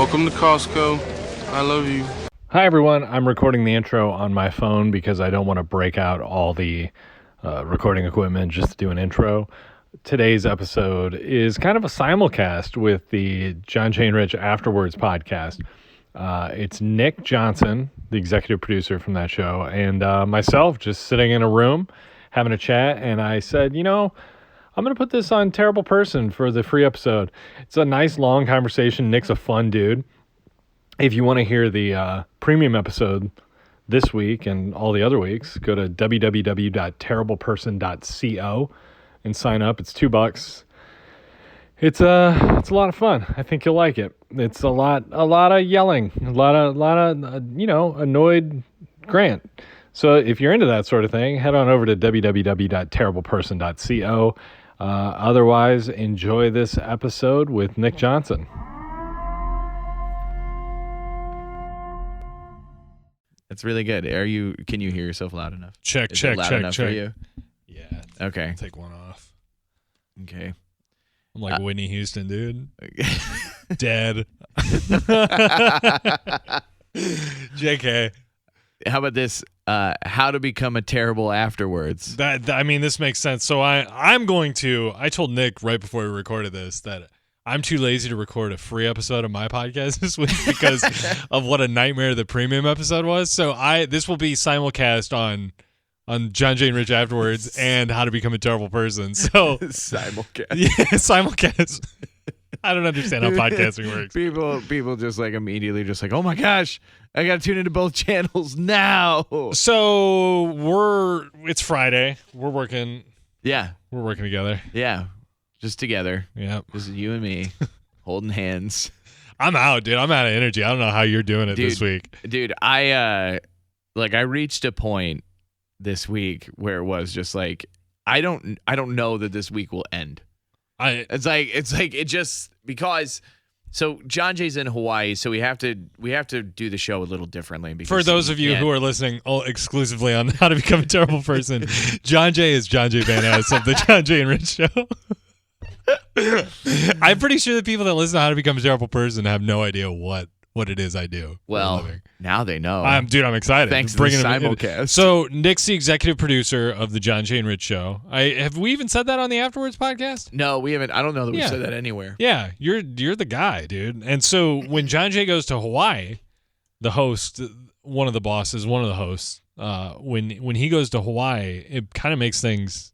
Welcome to Costco. I love you. Hi, everyone. I'm recording the intro on my phone because I don't want to break out all the recording equipment just to do an intro. Today's episode is kind of a simulcast with the John Jay and Rich Afterwards podcast. It's Nic Johnson, the executive producer from that show, and myself just sitting in a room having a chat. And I said, I'm going to put this on Terrible Person for the free episode. It's a nice long conversation. Nic's a fun dude. If you want to hear the premium episode this week and all the other weeks, go to www.terribleperson.co and sign up. It's $2. It's a lot of fun. I think you'll like it. It's a lot of yelling, a lot of annoyed Grant. So if you're into that sort of thing, head on over to www.terribleperson.co. Otherwise, enjoy this episode with Nic Johnson. That's really good. Can you hear yourself loud enough? Check. For you? Yeah. Okay. Take one off. Okay. I'm like Whitney Houston, dude. Dead. JK. How about this? How to become a terrible afterwards. This makes sense. So I told Nic right before we recorded this that I'm too lazy to record a free episode of my podcast this week because of what a nightmare the premium episode was. So this will be simulcast on John Jay and Rich Afterwards and How to Become a Terrible Person. So simulcast. Yeah, simulcast. I don't understand how podcasting works. People just like immediately just like, oh my gosh, I got to tune into both channels now. So it's Friday. We're working. Yeah. We're working together. Yeah. Just together. Yeah. Just you and me holding hands. I'm out, dude. I'm out of energy. I don't know how you're doing it this week. Dude, I reached a point this week where it was just like, I don't know that this week will end. So John Jay's in Hawaii, so we have to do the show a little differently. Because for those of you who are listening exclusively on How to Become a Terrible Person, John Jay is John Jay Van Ness of the John Jay and Rich Show. I'm pretty sure the people that listen to How to Become a Terrible Person have no idea what it is I do. Well, now they know. I'm excited. Thanks to the simulcast. So Nic's the executive producer of the John Jay and Rich Show. Have we even said that on the Afterwards podcast? No, we haven't. I don't know that we said that anywhere. Yeah, you're the guy, dude. And so when John Jay goes to Hawaii, the host, one of the bosses, one of the hosts, when he goes to Hawaii, it kind of makes things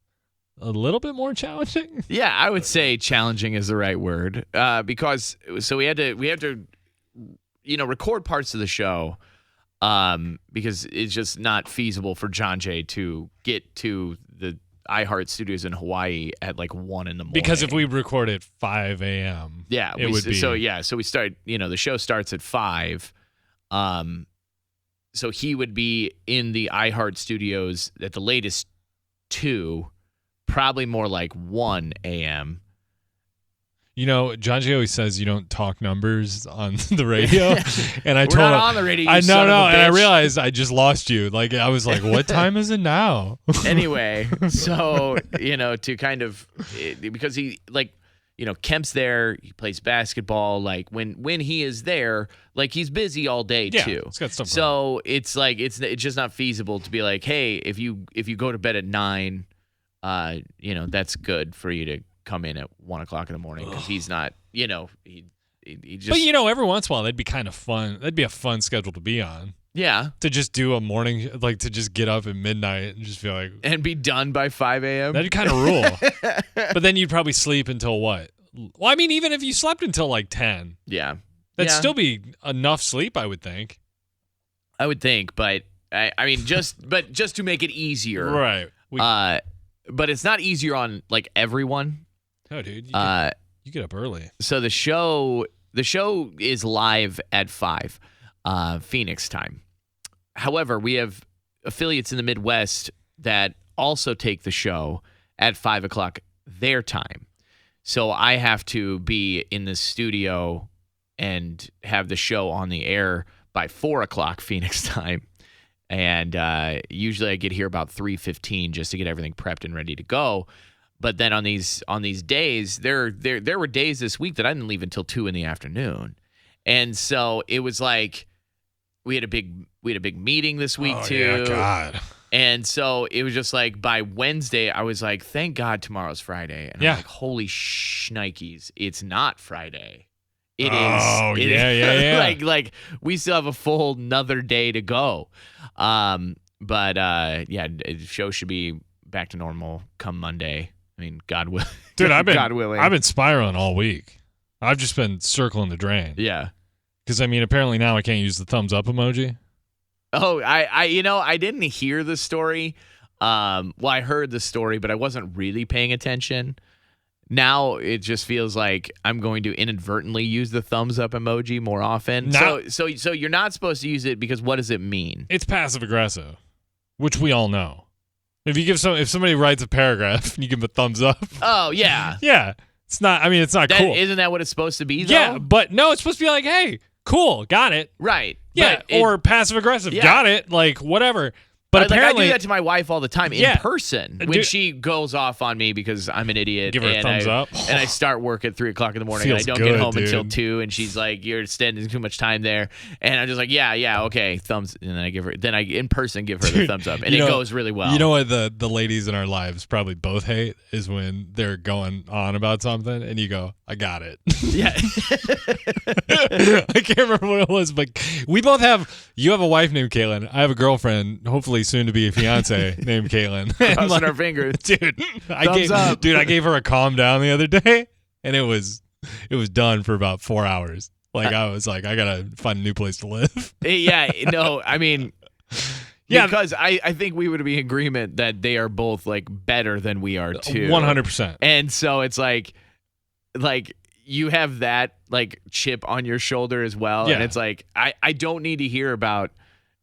a little bit more challenging. Yeah, I would say challenging is the right word. Because we have to record parts of the show because it's just not feasible for John Jay to get to the iHeart studios in Hawaii at like 1 a.m. Because if we record at 5 a.m., it would be. So we start, the show starts at 5. So he would be in the iHeart studios at the latest 2, probably more like 1 a.m. John Jay always says you don't talk numbers on the radio, and I told him on the radio. And I realized I just lost you. Like I was like, "What time is it now?" Anyway, so to kind of because he Kemp's there, he plays basketball. Like when he is there, like he's busy all day too. He's got stuff so it's like it's just not feasible to be like, hey, if you go to bed at 9, that's good for you to come in at 1 o'clock in the morning because he's not, he just. But every once in a while that'd be kind of fun. That'd be a fun schedule to be on. Yeah. To just do a morning, like to just get up at midnight and just feel like. And be done by 5 a.m. That'd kind of rule. But then you'd probably sleep until what? Well, I mean, even if you slept until like 10. Yeah. That'd still be enough sleep, I would think. I would think, but just to make it easier. Right. But it's not easier on like everyone. No, dude. You get up early. So the show is live at 5 Phoenix time. However, we have affiliates in the Midwest that also take the show at 5 o'clock their time. So I have to be in the studio and have the show on the air by 4 o'clock Phoenix time. And usually I get here about 3:15 just to get everything prepped and ready to go. But then on these days, there were days this week that I didn't leave until 2 in the afternoon. And so it was like we had a big meeting this week too. Yeah, God. And so it was just like by Wednesday, I was like, thank God tomorrow's Friday. And I'm like, holy shnikes, it's not Friday. It is. Oh, yeah. like we still have a full another day to go. But the show should be back to normal come Monday. I mean, God willing. Dude, God willing. I've been spiraling all week. I've just been circling the drain. Yeah. Because, I mean, apparently now I can't use the thumbs up emoji. Oh, I didn't hear the story. I heard the story, but I wasn't really paying attention. Now it just feels like I'm going to inadvertently use the thumbs up emoji more often. So you're not supposed to use it because what does it mean? It's passive aggressive, which we all know. If somebody writes a paragraph and you give them a thumbs up. Oh yeah. Yeah. It's not cool. Isn't that what it's supposed to be though? Yeah, but no, it's supposed to be like, hey, cool, got it. Right. Yeah, or passive aggressive, got it, like whatever. But apparently, I do that to my wife all the time in person when she goes off on me because I'm an idiot. Give her a thumbs up. And I start work at 3 o'clock in the morning and I don't get home until 2. And she's like, "You're spending too much time there." And I'm just like, "Yeah, okay, thumbs." And then I in person give her the thumbs up, and it goes really well. You know what the ladies in our lives probably both hate is when they're going on about something and you go, "I got it." Yeah. I can't remember what it was, but we both have. You have a wife named Caitlin. I have a girlfriend, hopefully soon to be a fiance named Caitlin. Crossing our fingers, dude. I gave her a calm down the other day, and it was done for about 4 hours. Like I was like, I gotta find a new place to live. Yeah, no, I mean, because I think we would be in agreement that they are both like better than we are too. 100%. And so it's like you have that like chip on your shoulder as well, and it's like I don't need to hear about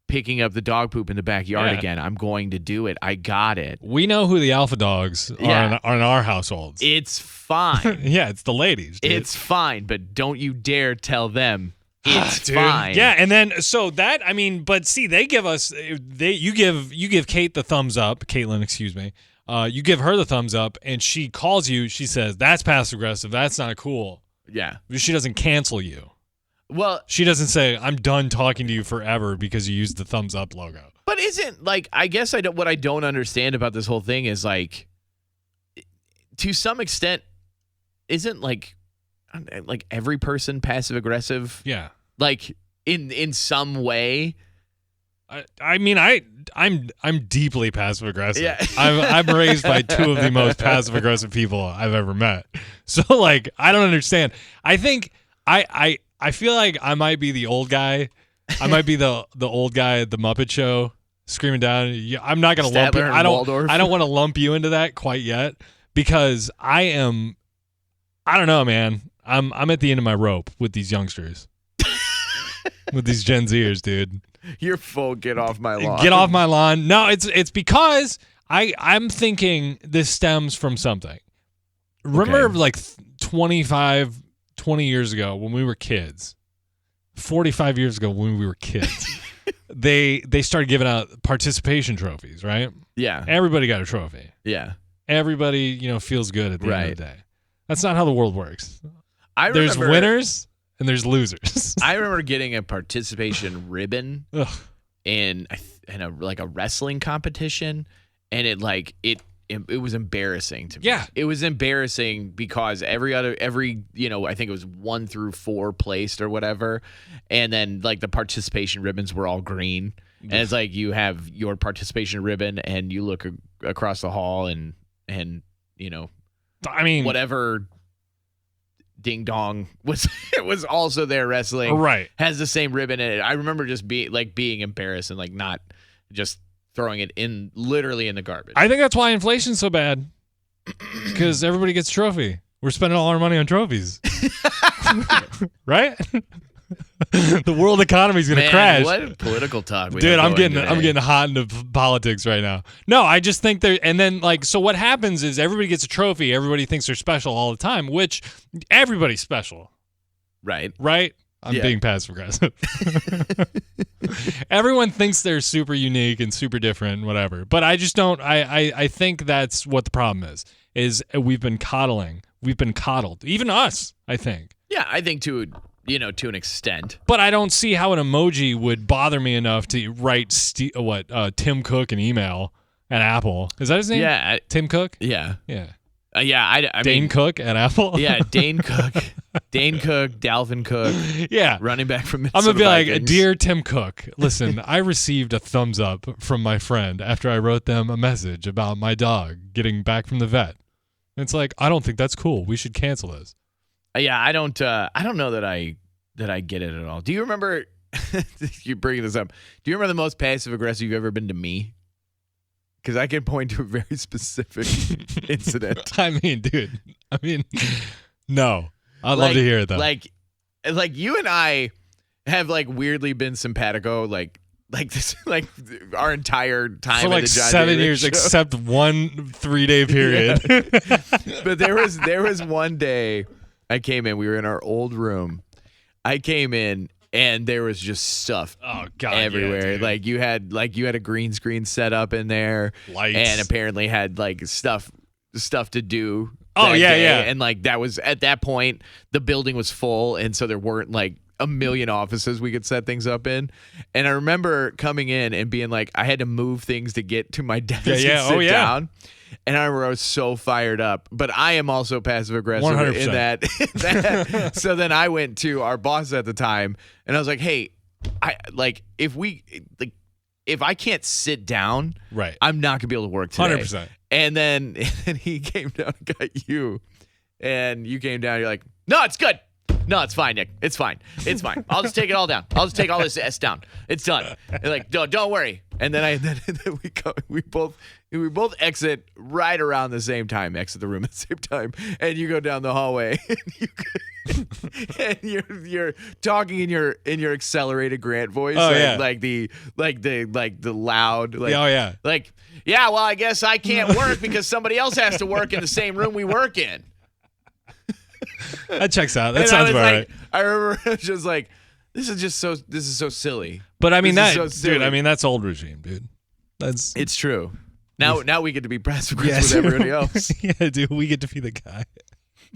picking up the dog poop in the backyard again. I'm going to do it. I got it. We know who the alpha dogs are in our households. It's fine. Yeah, it's the ladies. Dude. It's fine, but don't you dare tell them it's fine. Yeah, and then so that but see, they give us you give Kate the thumbs up, Caitlin, excuse me. You give her the thumbs up, and she calls you. She says that's passive aggressive. That's not cool. Yeah, she doesn't cancel you. Well, she doesn't say, I'm done talking to you forever because you used the thumbs up logo. But isn't, like, I guess what I don't understand about this whole thing is, like, to some extent, isn't, like every person passive aggressive? Yeah. Like, in some way? I'm deeply passive aggressive. Yeah. I'm raised by 2 of the most passive aggressive people I've ever met. So, like, I don't understand. I think I feel like I might be the old guy. I might be the old guy at the Muppet Show screaming down. I'm not going to lump you. I don't want to lump you into that quite yet because I don't know, man. I'm at the end of my rope with these youngsters. With these Gen Zers, dude. You're full get off my lawn. Get off my lawn. No, it's because I'm thinking this stems from something. Remember like 20 years ago when we were kids, 45 years ago when we were kids, they started giving out participation trophies, right? Yeah. Everybody got a trophy. Yeah. Everybody, feels good at the end of the day. That's not how the world works. There's winners and there's losers. I remember getting a participation ribbon in a wrestling competition, and it was embarrassing to me. Yeah. It was embarrassing because every I think it was 1 through 4 placed or whatever. And then like the participation ribbons were all green. And it's like you have your participation ribbon and you look across the hall and whatever ding dong was also there wrestling. Right. Has the same ribbon in it. I remember just being embarrassed and like not just throwing it literally in the garbage. I think that's why inflation's so bad. Because everybody gets a trophy. We're spending all our money on trophies. Right? The world economy is going to crash. What political talk we Dude, I'm getting hot into politics right now. No, I just think and then so what happens is everybody gets a trophy. Everybody thinks they're special all the time, which everybody's special. Right. Right? I'm being passive aggressive. Everyone thinks they're super unique and super different, whatever. But I just don't. I think that's what the problem is we've been coddling. We've been coddled. Even us, I think. Yeah, I think to to an extent. But I don't see how an emoji would bother me enough to write Tim Cook an email at Apple. Is that his name? Yeah. Tim Cook? Yeah. Yeah. I Dane mean, Cook at Apple? Yeah, Dane Cook. Dane Cook, Dalvin Cook. Yeah. Running back from Minnesota I'm going to be Vikings. like, Dear Tim Cook, listen, I received a thumbs up from my friend after I wrote them a message about my dog getting back from the vet. And it's like, I don't think that's cool. We should cancel this. Yeah, I don't know that I get it at all. Do you remember, you're bringing this up, do you remember the most passive-aggressive you've ever been to me? Because I can point to a very specific incident. I mean, dude. No. I'd love to hear it, though. Like you and I have, weirdly been simpatico, like this, our entire time for at the John 7 David years, show. except 1 3-day period. Yeah. But there was one day I came in. We were in our old room. I came in. And there was just stuff everywhere. Yeah, you had a green screen set up in there, lights, and apparently had stuff to do. Oh yeah, day. yeah. And that was at that point the building was full, and so there weren't a million offices we could set things up in. And I remember coming in and being like, I had to move things to get to my desk and sit down. And I remember I was so fired up, but I am also passive aggressive 100%. in that. So then I went to our boss at the time, and I was like, "Hey, if I can't sit down, right, I'm not gonna be able to work today." 100%. And then he came down and got you, and you came down. You're like, "No, it's good. No, it's fine, Nick. It's fine. It's fine. I'll just take it all down. I'll just take all this S down. It's done." And don't worry. And then we both exit right around the same time, exit the room at the same time, and you go down the hallway, and you're talking in your accelerated Grant voice, the loud, yeah, well, I guess I can't work because somebody else has to work in the same room we work in. That checks out. That sounds about right. I remember just this is so silly. But I mean dude, that's old regime, dude. It's true. Now we get to be passive aggressive with everybody else. Yeah, dude, we get to be the guy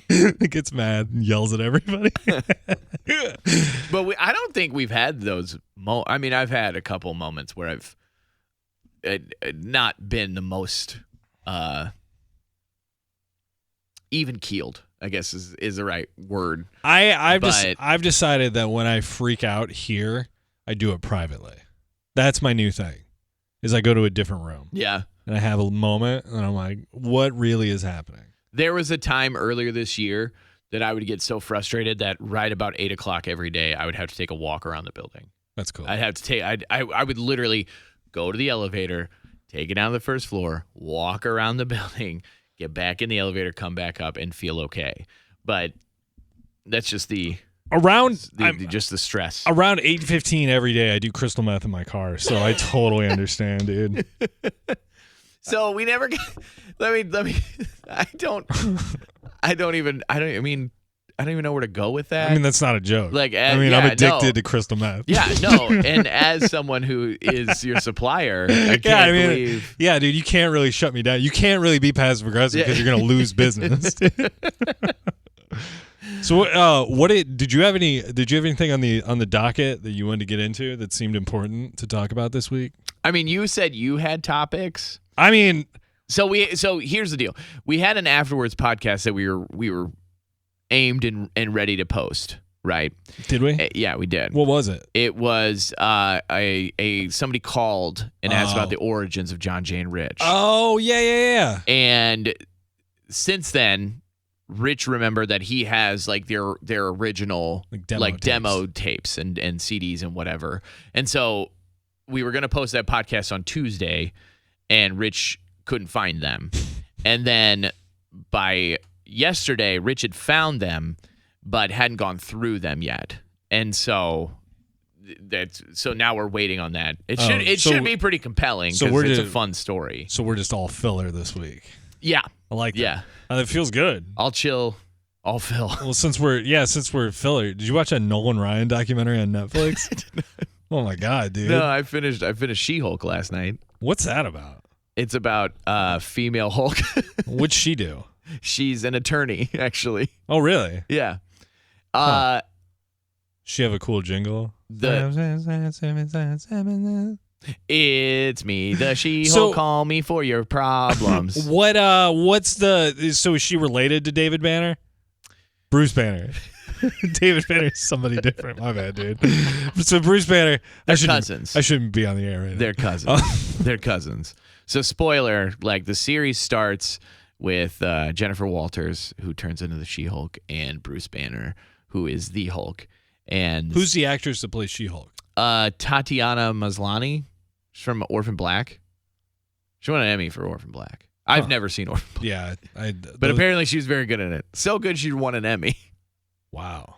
that gets mad and yells at everybody. But I don't think we've had those I've had a couple moments where I've not been the most even keeled, I guess is the right word. I've decided that when I freak out here, I do it privately. That's my new thing. Is I go to a different room. Yeah. And I have a moment and I'm like, what really is happening? There was a time earlier this year that I would get so frustrated that right about 8 o'clock every day, I would have to take a walk around the building. That's cool. I'd have to take, I would literally go to the elevator, take it down to the first floor, walk around the building, get back in the elevator, come back up, and feel okay. But that's just the stress. Around 8:15 every day, I do crystal meth in my car, so I totally understand, dude. So we never. Let me. I don't even know where to go with that. I mean, that's not a joke. I'm addicted to crystal meth. Yeah, no. And as someone who is your supplier, I can't believe. Yeah, dude, you can't really shut me down. You can't really be passive aggressive because you're gonna lose business. So, did you have anything on the docket that you wanted to get into that seemed important to talk about this week? I mean, you said you had topics. I mean, so here's the deal. We had an afterwards podcast that we were aimed and ready to post, right? Did we? Yeah, we did. What was it? It was somebody called and asked about the origins of John, Jay, and Rich. Oh, yeah. And since then, Rich remembered that he has their original demo tapes and CDs and whatever. And so we were going to post that podcast on Tuesday, and Rich couldn't find them. And then by yesterday, Rich had found them, but hadn't gone through them yet. And so now we're waiting on that. It should be pretty compelling because it's a fun story. So we're just all filler this week. Yeah. I like that. Yeah. It feels good. I'll chill. I'll fill. Well, since we're filler, did you watch that Nolan Ryan documentary on Netflix? Oh my God, dude. No, I finished She-Hulk last night. What's that about? It's about female Hulk. What'd she do? She's an attorney, actually. Oh, really? Yeah. She have a cool jingle. It's me, the She-Hulk. Call me for your problems. So is she related to David Banner? Bruce Banner. David Banner is somebody different. My bad, dude. So Bruce Banner. They're cousins. I shouldn't be on the air right now. They're cousins. They're cousins. So spoiler, like the series starts with Jennifer Walters, who turns into the She-Hulk, and Bruce Banner, who is the Hulk. And who's the actress that plays She-Hulk? Tatiana Maslany. She's from Orphan Black. She won an Emmy for Orphan Black. I've never seen Orphan Black. Yeah. But apparently she was very good in it. So good she won an Emmy. Wow.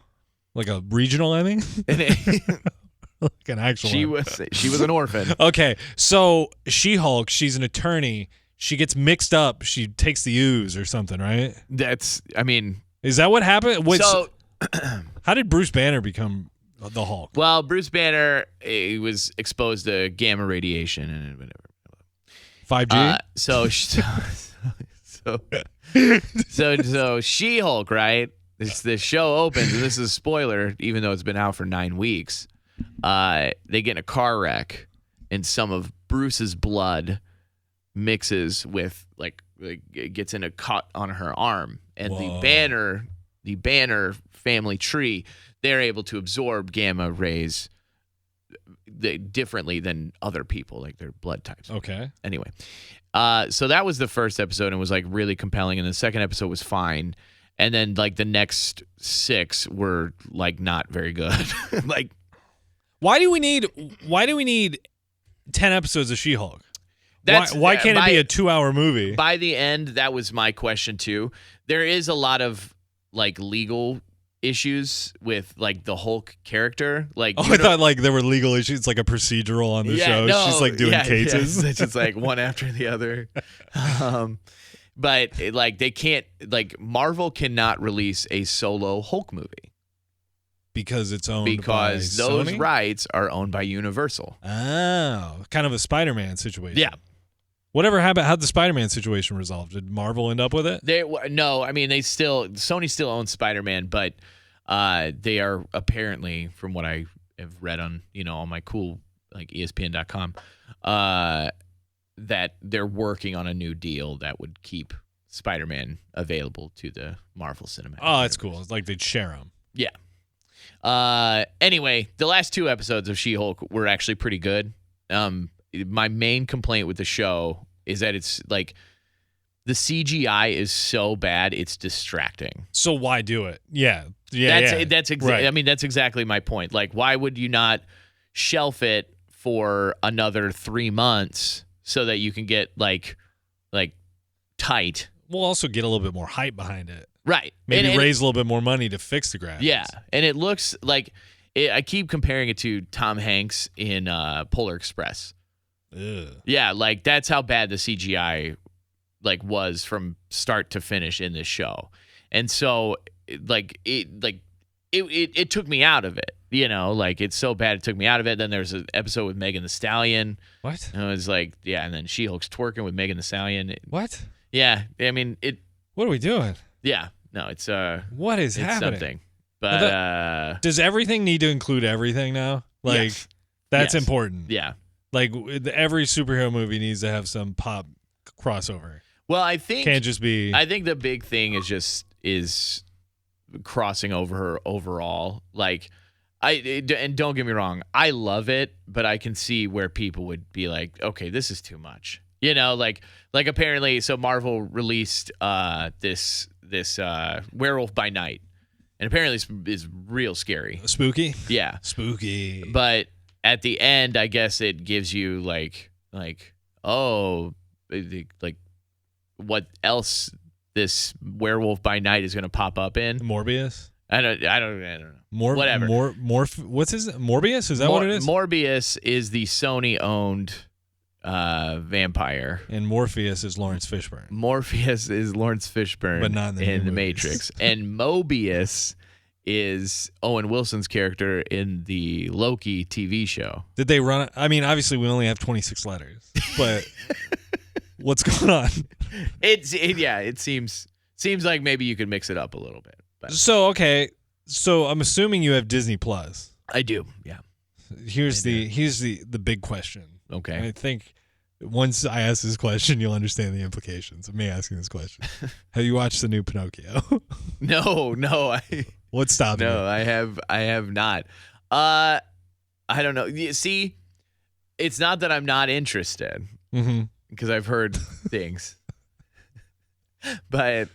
Like a regional Emmy? Like an actual She was an orphan. Okay. So She-Hulk, she's an attorney. She gets mixed up. She takes the ooze or something, right? Is that what happened? How did Bruce Banner become the Hulk? Well, Bruce Banner was exposed to gamma radiation and whatever. 5G? So She-Hulk, right? The show opens, and this is a spoiler, even though it's been out for 9 weeks. They get in a car wreck, and some of Bruce's blood mixes with it gets in a cut on her arm, and the Banner family tree, they're able to absorb gamma rays differently than other people, like their blood types. Okay. Anyway, so that was the first episode and was like really compelling, and the second episode was fine, and then like the next 6 were like not very good. Like, why do we need 10 episodes of She-Hulk? Why can't it be a 2-hour movie? By the end, that was my question too. There is a lot of like legal issues with like the Hulk character. Like, I thought like there were legal issues, like a procedural on the show. No, she's like doing cases. It's just like one after the other. But they can't, like, Marvel cannot release a solo Hulk movie. Because it's owned because by those Sony? rights are owned by Universal. Oh, kind of a Spider-Man situation. Yeah. Whatever happened? How'd the Spider-Man situation resolve? Did Marvel end up with it? No, I mean Sony still owns Spider-Man, but they are apparently, from what I have read on on my cool like ESPN.com, that they're working on a new deal that would keep Spider-Man available to the Marvel Cinematic. Oh, that's cool. It's like they'd share them. Yeah. Anyway, the last 2 episodes of She-Hulk were actually pretty good. My main complaint with the show is that it's like the CGI is so bad it's distracting. So why do it? Yeah. That's right. I mean, that's exactly my point. Like, why would you not shelf it for another 3 months so that you can get like tight? We'll also get a little bit more hype behind it. Right. Maybe raise a little bit more money to fix the graphics. Yeah, and it looks like I keep comparing it to Tom Hanks in Polar Express. Ugh. Yeah, like that's how bad the CGI was from start to finish in this show, and so it took me out of it. It's so bad it took me out of it. Then there's an episode with Megan Thee Stallion. What? And it was like, yeah, and then She-Hulk's twerking with Megan Thee Stallion. What? Yeah, I mean it. What are we doing? Yeah, no, it's what is it's happening? something. But does everything need to include everything now? Yes. That's Yes. important. Yeah. Like every superhero movie needs to have some pop crossover. Well, I think Can't just be. I think the big thing is crossing over her overall. Like, and don't get me wrong, I love it, but I can see where people would be like, okay, this is too much. Like apparently, so Marvel released this Werewolf by Night, and apparently it's real scary. Spooky? Yeah, spooky. But at the end, I guess it gives you like what else this Werewolf by Night is going to pop up in. Morbius? I don't know. Whatever. What's his Morbius? Is that what it is? Morbius is the Sony-owned vampire. And Morpheus is Lawrence Fishburne. Morpheus is Lawrence Fishburne, but not in the Matrix. And Mobius is Owen Wilson's character in the Loki TV show. Did they run it? I mean, obviously we only have 26 letters, but what's going on? It seems like maybe you could mix it up a little bit. But. So, okay. So I'm assuming you have Disney Plus. I do. Yeah. Here's the big question. Okay. And I think once I ask this question, you'll understand the implications of me asking this question. Have you watched the new Pinocchio? No. What's stopping you? No, I have not. I don't know. See, it's not that I'm not interested because I've heard things, but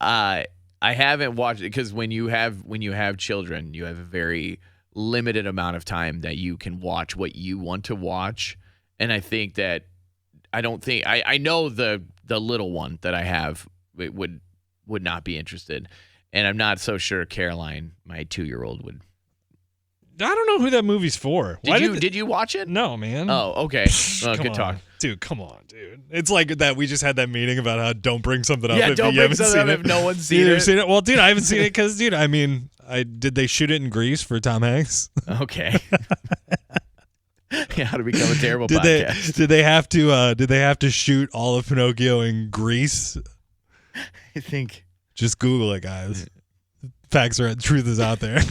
I haven't watched it because when you have children, you have a very limited amount of time that you can watch what you want to watch, and I think that I know the little one that I have would not be interested, and I'm not so sure Caroline, my 2-year-old, would. I don't know who that movie's for. Did you watch it? No, man. Oh, okay. Good talk. Dude, come on, dude. It's like that we just had that meeting about how don't bring something up if you haven't seen it. If no one's seen it. Well, dude, I haven't seen it because, dude, I mean, did they shoot it in Greece for Tom Hanks? Okay. How to become a terrible podcast. Did they have to shoot all of Pinocchio in Greece? I think. Just Google it, guys. Facts are truth is out there.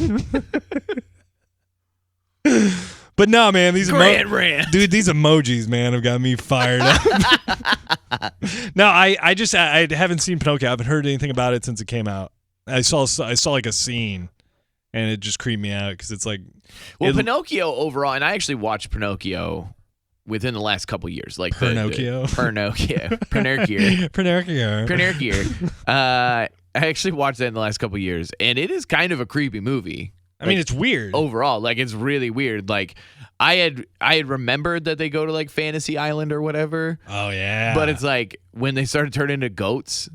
But no, man, these emojis, man, have got me fired up. No, I haven't seen Pinocchio. I haven't heard anything about it since it came out. I saw like a scene, and it just creeped me out because it's like. Well, Pinocchio overall, and I actually watched Pinocchio within the last couple years, like Pinocchio. I actually watched that in the last couple years, and it is kind of a creepy movie. I mean, it's weird overall. Like, it's really weird. Like, I had remembered that they go to like Fantasy Island or whatever. Oh yeah. But it's like when they started turning into goats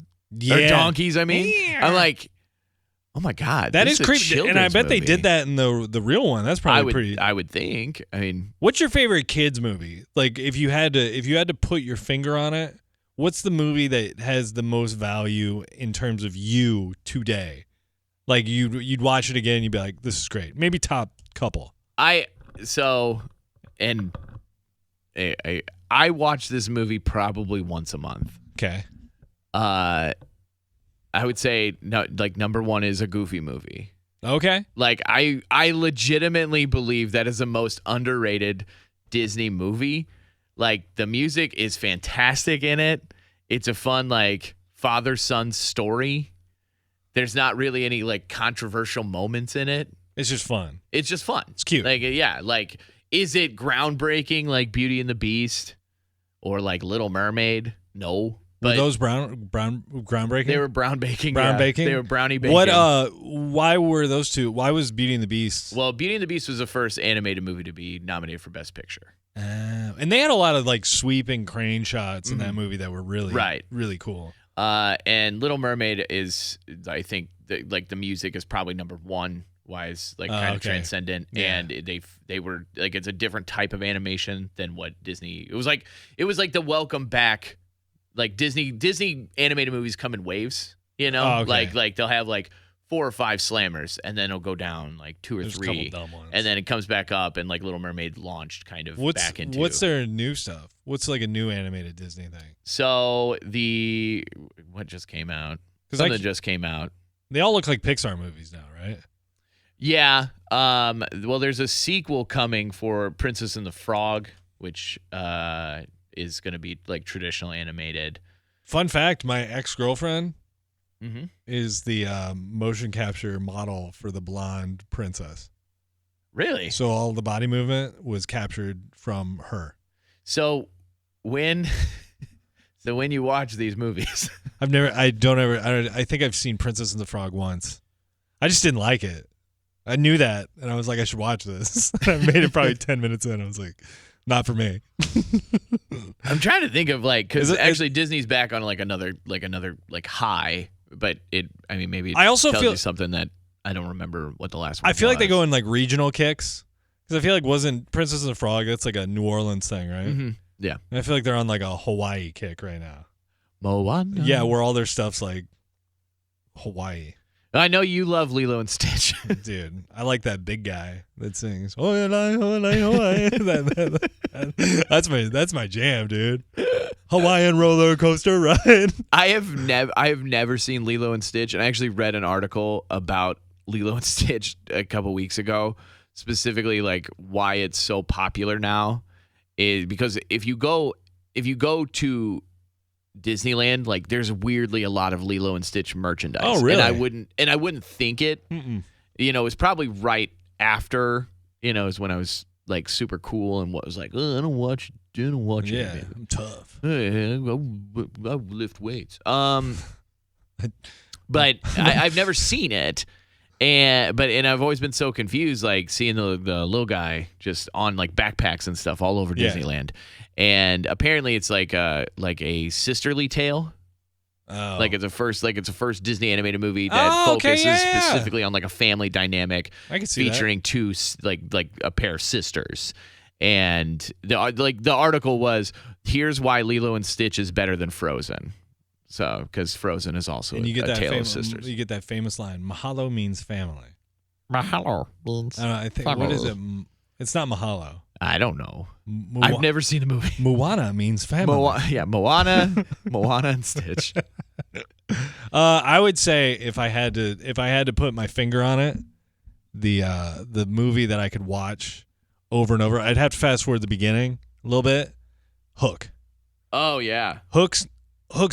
or donkeys. I mean, I'm like, oh my god, that is creepy. And I bet they did that in the real one. That's probably pretty. I would think. I mean, what's your favorite kids movie? Like, if you had to put your finger on it, what's the movie that has the most value in terms of you today? Like, you'd watch it again and you'd be like, this is great. Maybe top couple. I watch this movie probably once a month. Okay. I would say number one is a Goofy movie. Okay. Like, I legitimately believe that is the most underrated Disney movie. Like, the music is fantastic in it. It's a fun, like, father-son story. There's not really any like controversial moments in it. It's just fun. It's cute. Like, yeah, like, is it groundbreaking like Beauty and the Beast or like Little Mermaid? No. But were those groundbreaking? They were baking. They were brownie baking. Why were those two? Why was Beauty and the Beast? Well, Beauty and the Beast was the first animated movie to be nominated for Best Picture. And they had a lot of like sweeping crane shots in that movie that were really cool. And Little Mermaid is, I think, the music is probably number one. Wise, like, kind of transcendent, and they were like, it's a different type of animation than what Disney. It was like the welcome back, like Disney animated movies come in waves, you know, like they'll have like 4 or 5 slammers, and then it'll go down like 2 or 3, and then it comes back up, and like Little Mermaid launched kind of back into. What's their new stuff? What's like a new animated Disney thing? So what just came out? Something just came out. They all look like Pixar movies now, right? Yeah. Well, there's a sequel coming for Princess and the Frog, which is going to be like traditional animated. Fun fact: my ex-girlfriend is the motion capture model for the blonde princess. Really? So all the body movement was captured from her. So when you watch these movies, I think I've seen Princess and the Frog once. I just didn't like it. I knew that, and I was like, I should watch this. I made it probably 10 minutes in. I was like, not for me. I'm trying to think of like, because actually Disney's back on like another high, but maybe I also tells feel you something that I don't remember what the last one was. I feel like they go in like regional kicks, because I feel like wasn't Princess and the Frog, that's like a New Orleans thing, right? Mm-hmm. Yeah. And I feel like they're on like a Hawaii kick right now. Moana. Yeah, where all their stuff's like Hawaii. I know you love Lilo and Stitch. Dude, I like that big guy that sings. That's my jam, dude. Hawaiian roller coaster ride. I have never seen Lilo and Stitch, and I actually read an article about Lilo and Stitch a couple weeks ago, specifically like why it's so popular now, is because if you go to Disneyland, like there's weirdly a lot of Lilo and Stitch merchandise. Oh, really? And I wouldn't think it. It's probably right after, is when I was like super cool and was like, oh, I don't watch it. Yeah, I'm tough. I lift weights. But I've never seen it. And I've always been so confused, like seeing the little guy just on like backpacks and stuff all over Disneyland. And apparently it's like a sisterly tale. Oh. Like it's a first Disney animated movie that focuses specifically on like a family dynamic. I can see featuring two like a pair of sisters. And the article was, here's why Lilo and Stitch is better than Frozen. So, because Frozen is also and you get a that tale of sisters. You get that famous line, Mahalo means family. Mahalo means I think, family. what is it? It's not Mahalo. I don't know. I've never seen the movie. Moana means family. Moana and Stitch. I would say if I had to put my finger on it, the movie that I could watch over and over, I'd have to fast forward the beginning a little bit. Hook. Oh yeah. Hook's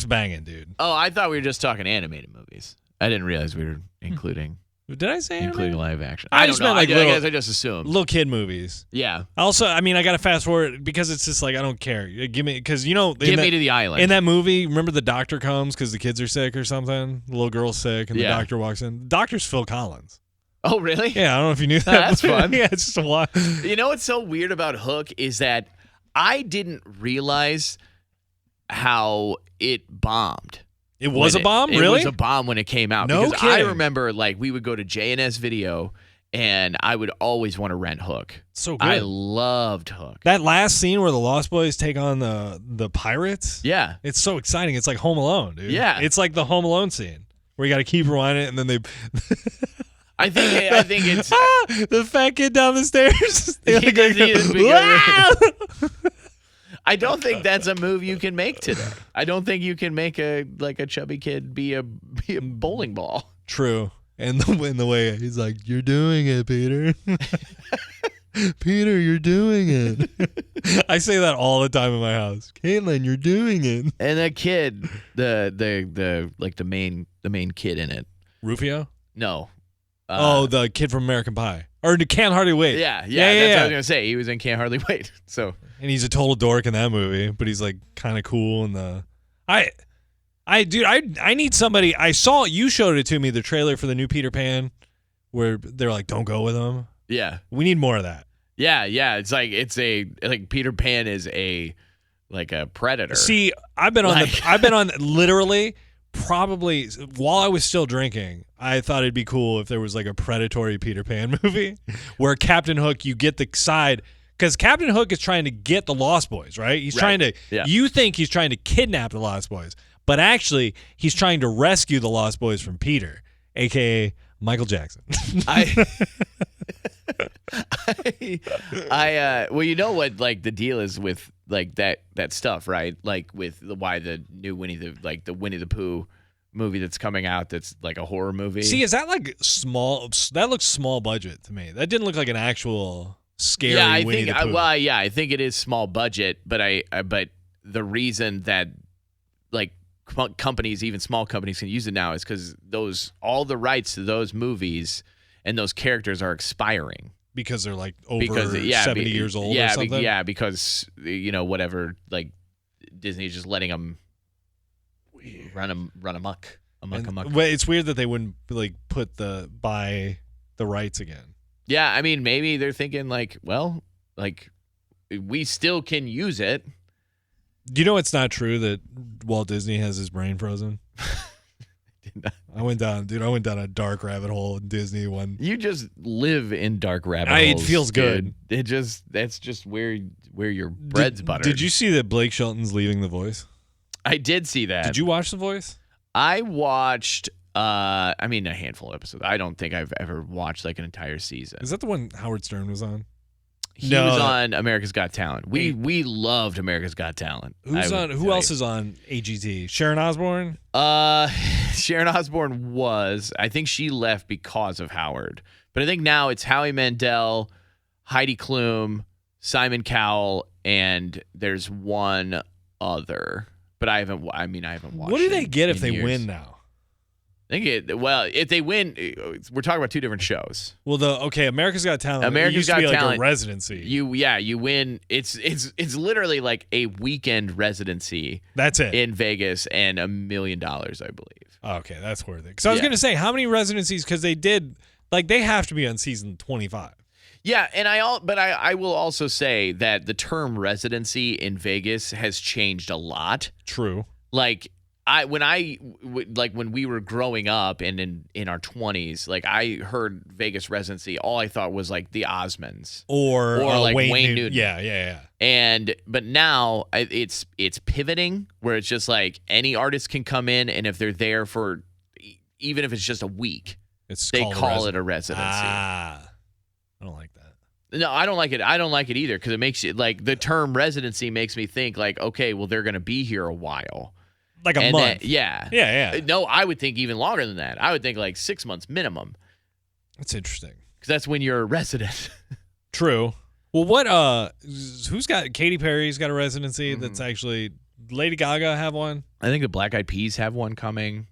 banging, dude. Oh, I thought we were just talking animated movies. I didn't realize we were including. Did I say including live action? I don't just know. meant like I guess I just assumed. Little kid movies. Yeah. Also, I mean, I got to fast forward because it's just like I don't care. Give me because Get me to the island. In that movie, remember the doctor comes because the kids are sick or something. The little girl's sick and the Yeah. doctor walks in. The doctor's Phil Collins. Oh, really? Yeah, I don't know if you knew that. That's fun. Yeah, it's just a lot. You know what's so weird about Hook is that I didn't realize how it bombed. It was a bomb? Really? It was a bomb when it came out. No because kidding. I remember like we would go to J&S Video and I would always want to rent Hook. So good. I loved Hook. That last scene where the Lost Boys take on the pirates. Yeah. It's so exciting. It's like Home Alone, dude. Yeah. It's like the Home Alone scene where you got to keep rewinding it and then they I think it's the fat kid down the stairs. I don't think that's a move you can make today. I don't think you can make a chubby kid be a bowling ball. True. And the way he's like, "You're doing it, Peter." Peter, you're doing it. I say that all the time in my house. Caitlin, you're doing it. And that kid, the main kid in it. Rufio? No. The kid from American Pie. Or Can't Hardly Wait. Yeah. That's what I was gonna say. He was in Can't Hardly Wait. So. And he's a total dork in that movie, but he's like kind of cool in the. I need somebody. I saw you showed it to me, the trailer for the new Peter Pan, where they're like, "Don't go with him." Yeah. We need more of that. Yeah. It's like Peter Pan is a predator. See, I've been on literally probably while I was still drinking. I thought it'd be cool if there was like a predatory Peter Pan movie where Captain Hook, you get the side. Because Captain Hook is trying to get the Lost Boys, right? He's trying to. Yeah. You think he's trying to kidnap the Lost Boys, but actually he's trying to rescue the Lost Boys from Peter, aka Michael Jackson. Well, you know what? Like the deal is with like that stuff, right? Like with why the new Winnie the Pooh movie that's coming out that's like a horror movie. See, is that like small? That looks small budget to me. That didn't look like an actual. Scary. Yeah, I Winnie think. the Pooh. I think it is small budget, but but the reason that like companies, even small companies, can use it now is because all the rights to those movies and those characters are expiring because they're like over 70 years old. Yeah, or something? because whatever, like Disney's just letting them run amok. Well, it's weird that they wouldn't like buy the rights again. Yeah, I mean, maybe they're thinking like, well, like we still can use it. Do you know it's not true that Walt Disney has his brain frozen? I went down a dark rabbit hole in Disney one. You just live in dark rabbit holes. It feels good. That's just where your bread's buttered. Did you see that Blake Shelton's leaving The Voice? I did see that. Did you watch The Voice? I watched a handful of episodes. I don't think I've ever watched like an entire season. Is that the one Howard Stern was on? He was on America's Got Talent. We loved America's Got Talent. Who else is on AGT? Sharon Osbourne? Sharon Osbourne was. I think she left because of Howard. But I think now it's Howie Mandel, Heidi Klum, Simon Cowell, and there's one other. But I haven't watched. What do they get if they years. win now? If they win, we're talking about two different shows. Well, America's Got Talent. America's Got Talent, like a residency. You win. It's literally like a weekend residency. That's it in Vegas and $1 million, I believe. Okay, that's worth it. Because I was going to say, how many residencies? Because they did, they have to be on season 25. Yeah, and I will also say that the term residency in Vegas has changed a lot. True. When we were growing up and in our 20s, I heard Vegas residency, all I thought was like the Osmonds or Wayne Newton. Yeah. But now it's pivoting where it's just like any artist can come in, and if they're there for even if it's just a week, they call it a residency. I don't like that. No, I don't like it. I don't like it either because it makes it the term residency makes me think okay, well they're going to be here a while. Like a month. Yeah. No, I would think even longer than that. I would think 6 months minimum. That's interesting. Because that's when you're a resident. True. Well, who's got, Katy Perry's got a residency that's actually, Lady Gaga have one? I think the Black Eyed Peas have one coming.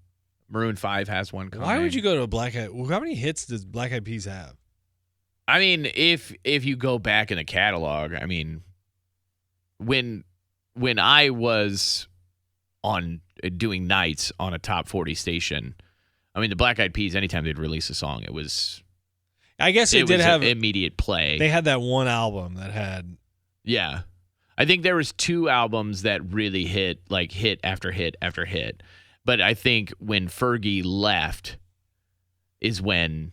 Maroon 5 has one coming. Why would you go to a Black Eyed, how many hits does Black Eyed Peas have? I mean, if you go back in the catalog, I mean, when I was on doing nights on a top 40 station, I mean, the Black Eyed Peas, anytime they'd release a song, it was, I guess it did have immediate play. They had that one album that had, yeah, I think there was 2 albums that really hit after hit after hit. But I think when Fergie left is when,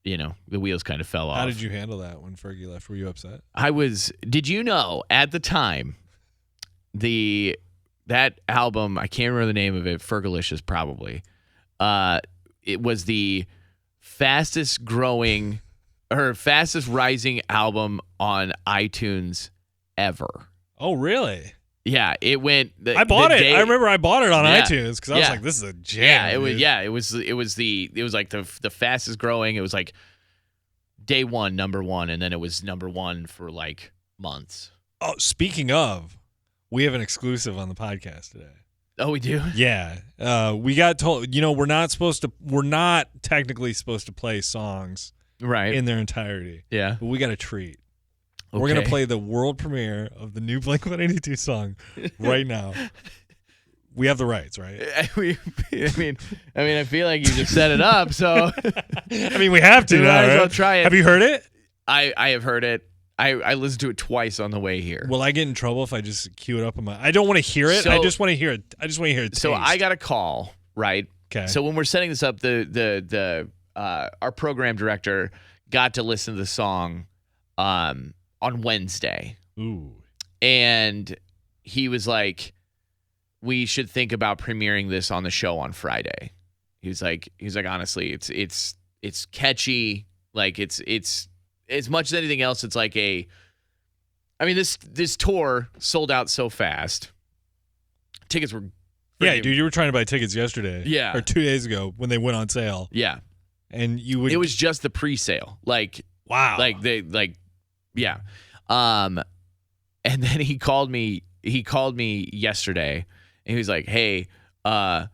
the wheels kind of fell off. How did you handle that when Fergie left? Were you upset? Did you know at the time that album, I can't remember the name of it, Fergalicious probably. It was the fastest rising album on iTunes ever. Oh, really? Yeah, it went. I bought it. I remember I bought it on iTunes because I was like, "This is a jam." Yeah, it was. Dude. Yeah, it was like the fastest growing. It was like day one, number one, and then it was number one for months. Oh, speaking of. We have an exclusive on the podcast today. Oh, we do? Yeah. We got told, we're not technically supposed to play songs in their entirety. Yeah. But we got a treat. Okay. We're going to play the world premiere of the new Blink-182 song right now. We have the rights, right? I feel like you just set it up, so. We have to. Might as well try it. Have you heard it? I have heard it. I listened to it twice on the way here. Will I get in trouble if I just cue it up on my? I don't want to hear it. I just want to hear it. I just want to hear it. So I got a call, right? Okay. So when we're setting this up, our program director got to listen to the song on Wednesday. Ooh. And he was like, we should think about premiering this on the show on Friday. He was like, honestly, it's catchy. It's as much as anything else, it's this tour sold out so fast. Tickets were Yeah, dude, you were trying to buy tickets yesterday. Yeah. Or 2 days ago when they went on sale. Yeah. And you would. It was just the pre-sale. Wow. Yeah. And then he called me yesterday and he was like, "Hey, the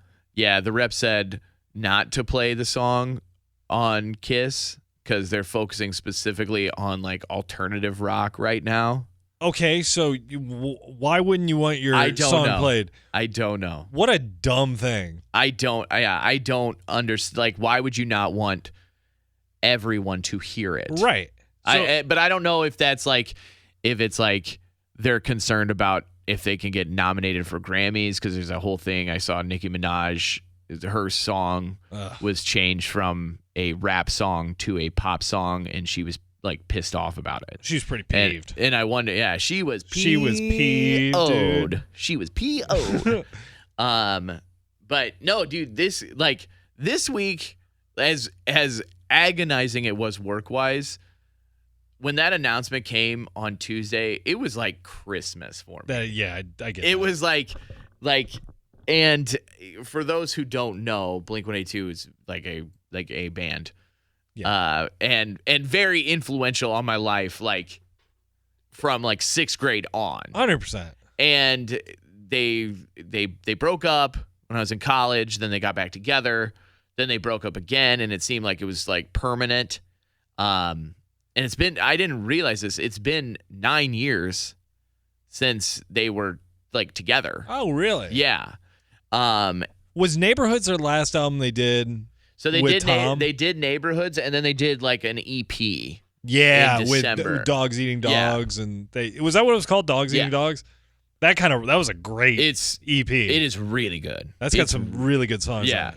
rep said not to play the song on Kiss because they're focusing specifically on alternative rock right now." Okay, so why wouldn't you want your song played? I don't know. What a dumb thing. I don't understand. Why would you not want everyone to hear it? Right. But I don't know if that's if it's they're concerned about if they can get nominated for Grammys, because there's a whole thing. I saw Nicki Minaj, her song was changed from a rap song to a pop song, and she was pissed off about it. She was pretty peeved. And I wonder, yeah, she was peeved. Dude. She was PO'd. But no, dude, this week, as agonizing it was work-wise, when that announcement came on Tuesday, it was like Christmas for me. I get it. Was like, and for those who don't know, Blink-182 is like a band, and very influential on my life, like from like 6th grade on. 100%. And they broke up when I was in college. Then they got back together. Then they broke up again, and it seemed like it was like permanent. And it's been, I didn't realize this, it's been 9 years since they were like together. Oh, really? Yeah. Was Neighborhoods their last album they did? So they with did Tom? They did Neighborhoods, and then they did like an EP. Yeah, in with December. Dogs Eating Dogs, and was that what it was called? Dogs Eating Dogs. That was a great EP. It is really good. That's got some really good songs. Yeah.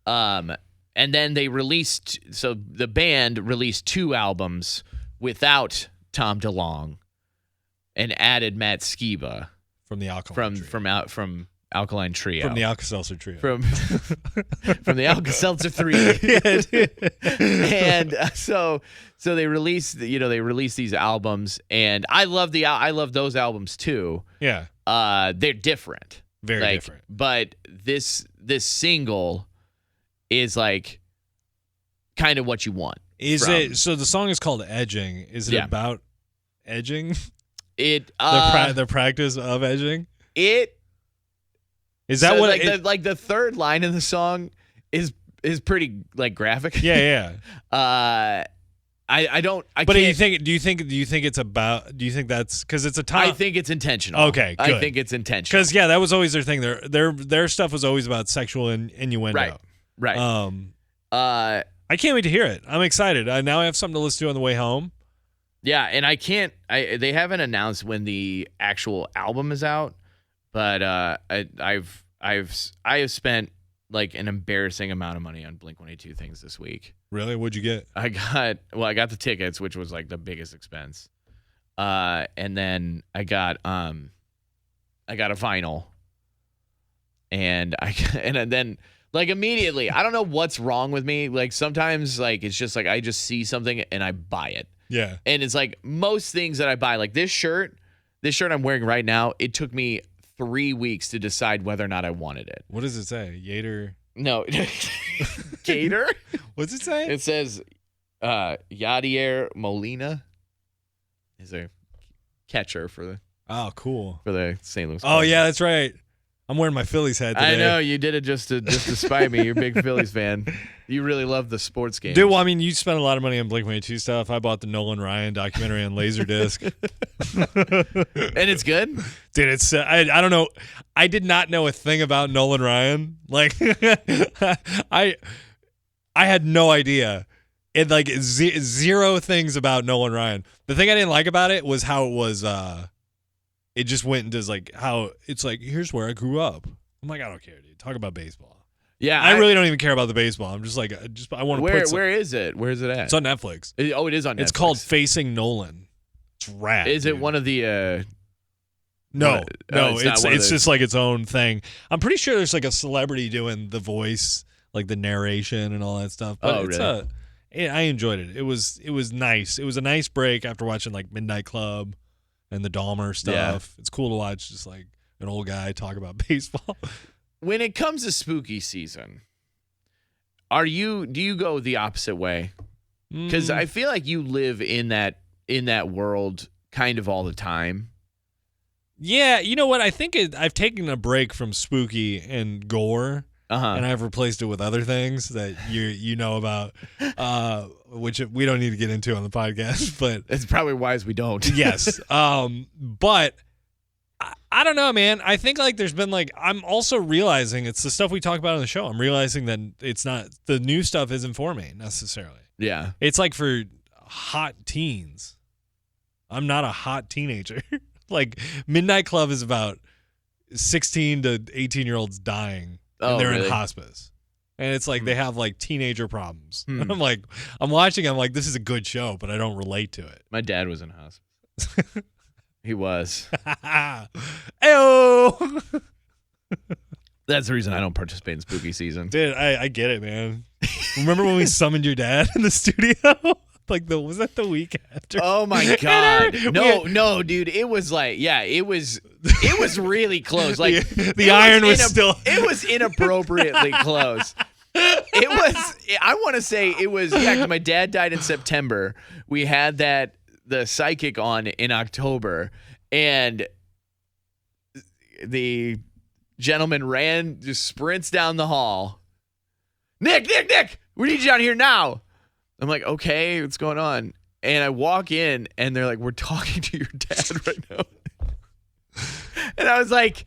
On it. And then they released. So the band released 2 albums without Tom DeLonge, and added Matt Skiba from the Alkaline Trio. from Alkaline Trio. From the Alka-Seltzer Trio. From the Alka-Seltzer 3. And so they released these albums, and I love those albums too. Yeah. They're different. Very different. But this single is like kind of what you want. So the song is called Edging. Is it about edging? The practice of edging? Is that what the third line in the song is pretty like graphic. Yeah. I don't. But do you think it's about? Do you think that's because it's a top? I think it's intentional. Okay, good. I think it's intentional. Because that was always their thing. Their stuff was always about sexual innuendo. Right. I can't wait to hear it. I'm excited. Now I have something to listen to on the way home. Yeah, and I can't. They haven't announced when the actual album is out, but I've spent like an embarrassing amount of money on Blink-182 things this week. Really? What'd you get? I got the tickets, which was like the biggest expense. And then I got a vinyl. And then like immediately, I don't know what's wrong with me. Like sometimes like it's just like I just see something and I buy it. Yeah. And it's like most things that I buy, like this shirt I'm wearing right now, it took me 3 weeks to decide whether or not I wanted it. What does it say? Yater? No. Gator? What's it say? It says Yadier Molina is a catcher for the cool. For the St. Louis. Oh, yeah, that's right. I'm wearing my Phillies hat today. I know you did it just to spite me. You're a big Phillies fan. You really love the sports games. Dude, well, I mean, you spent a lot of money on Blink-182 stuff. I bought the Nolan Ryan documentary on Laserdisc. And it's good? Dude, it's I don't know. I did not know a thing about Nolan Ryan. Like I had no idea. It like zero things about Nolan Ryan. The thing I didn't like about it was how it was it just went into like how it's like, here's where I grew up. I'm like, I don't care, dude. Talk about baseball. Yeah, I really don't even care about the baseball. I'm just like, I want to put. Where is it? Where is it at? It's on Netflix. It is on Netflix. It's called Facing Nolan. It's rad. Is dude. It one of the? No. It's just like its own thing. I'm pretty sure there's like a celebrity doing the voice, like the narration and all that stuff. But really? I enjoyed it. It was nice. It was a nice break after watching like Midnight Club and the Dahmer stuff. Yeah. It's cool to watch just like an old guy talk about baseball. When it comes to spooky season, do you go the opposite way? Because I feel like you live in that world kind of all the time. Yeah, you know what? I think I've taken a break from spooky and gore, and I've replaced it with other things that you know about, which we don't need to get into on the podcast. But it's probably wise we don't. Yes, but I don't know, man. I think like there's been like I'm also realizing it's the stuff we talk about on the show. I'm realizing that it's not the new stuff isn't for me necessarily. Yeah, it's like for hot teens. I'm not a hot teenager. Like Midnight Club is about 16 to 18-year-olds dying and they're in hospice. And it's like they have like teenager problems. And I'm like, I'm watching, I'm like, this is a good show, but I don't relate to it. My dad was in hospice. He was. Ayo! That's the reason I don't participate in spooky season. Dude, I get it, man. Remember when we summoned your dad in the studio? was that the week after? Oh my God. No, dude. It was like, it was really close. Like the iron was still. It was inappropriately close. It was, I want to say it was, 'cause my dad died in September. We had the psychic on in October, and the gentleman just sprints down the hall. Nick, we need you down here now. I'm like, okay, what's going on? And I walk in, and they're like, we're talking to your dad right now. And I was like,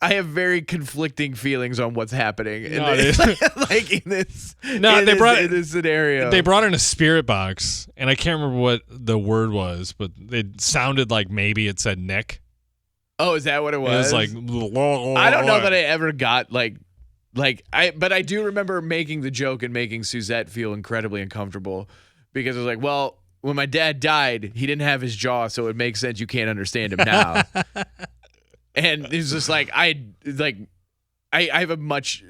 I have very conflicting feelings on what's happening in this scenario. They brought in a spirit box, and I can't remember what the word was, but it sounded like maybe it said Nick. Oh, is that what it was? It was like, I don't know that I ever got but I do remember making the joke and making Suzette feel incredibly uncomfortable because I was like, well, when my dad died, he didn't have his jaw, so it makes sense you can't understand him now. And it's just like I have a much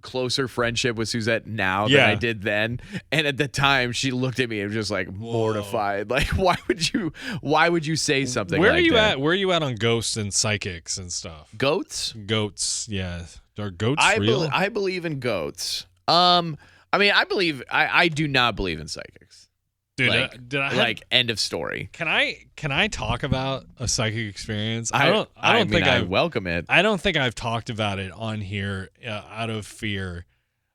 closer friendship with Suzette now than I did then. And at the time, she looked at me and was just like mortified. Like, why would you say something like that? Where are you at on ghosts and psychics and stuff? Goats, yeah. Are goats real? I believe in goats. I do not believe in psychics. Dude, end of story. Can I talk about a psychic experience? I welcome it. I don't think I've talked about it on here out of fear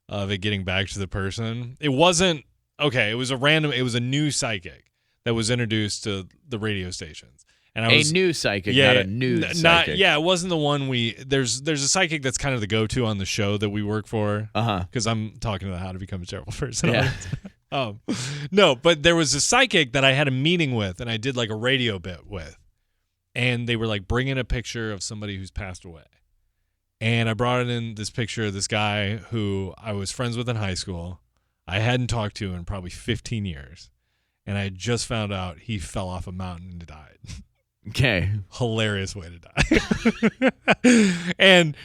of it getting back to the person. It wasn't okay. It was a new psychic that was introduced to the radio stations. And a new psychic, not a news psychic. It wasn't the one there's a psychic that's kind of the go-to on the show that we work for. Because I'm talking about how to become a terrible person. Yeah. No, but there was a psychic that I had a meeting with, and I did a radio bit with, and they were bringing a picture of somebody who's passed away, and I brought in this picture of this guy who I was friends with in high school. I hadn't talked to in probably 15 years, and I just found out he fell off a mountain and died. Okay. Hilarious way to die. And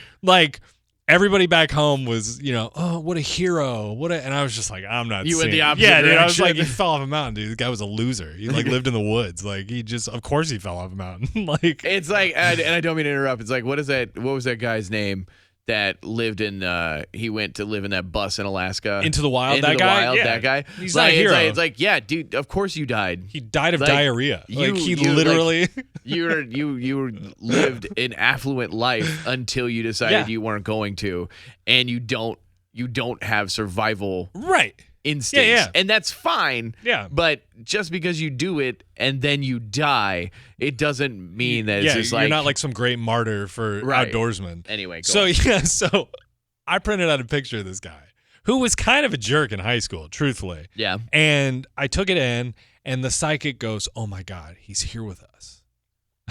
everybody back home was, oh, what a hero. And I was just like, I'm not You went the opposite Yeah, dude, direction. I was like, he fell off a mountain, dude. The guy was a loser. He lived in the woods. Of course he fell off a mountain. It's like, and I don't mean to interrupt. It's like, what was that guy's name that lived in, he went to live in that bus in Alaska? Into the Wild, that guy? Yeah. That guy? He's not a hero. It's like, yeah, dude, of course you died. He died of diarrhea. He literally... You lived an affluent life until you decided you weren't going to, and you don't have survival instincts. Yeah. And that's fine. Yeah. But just because you do it and then you die, it doesn't mean that it's just you're not some great martyr for outdoorsmen. Anyway, so I printed out a picture of this guy who was kind of a jerk in high school, truthfully. Yeah. And I took it in, and the psychic goes, "Oh my God, he's here with us."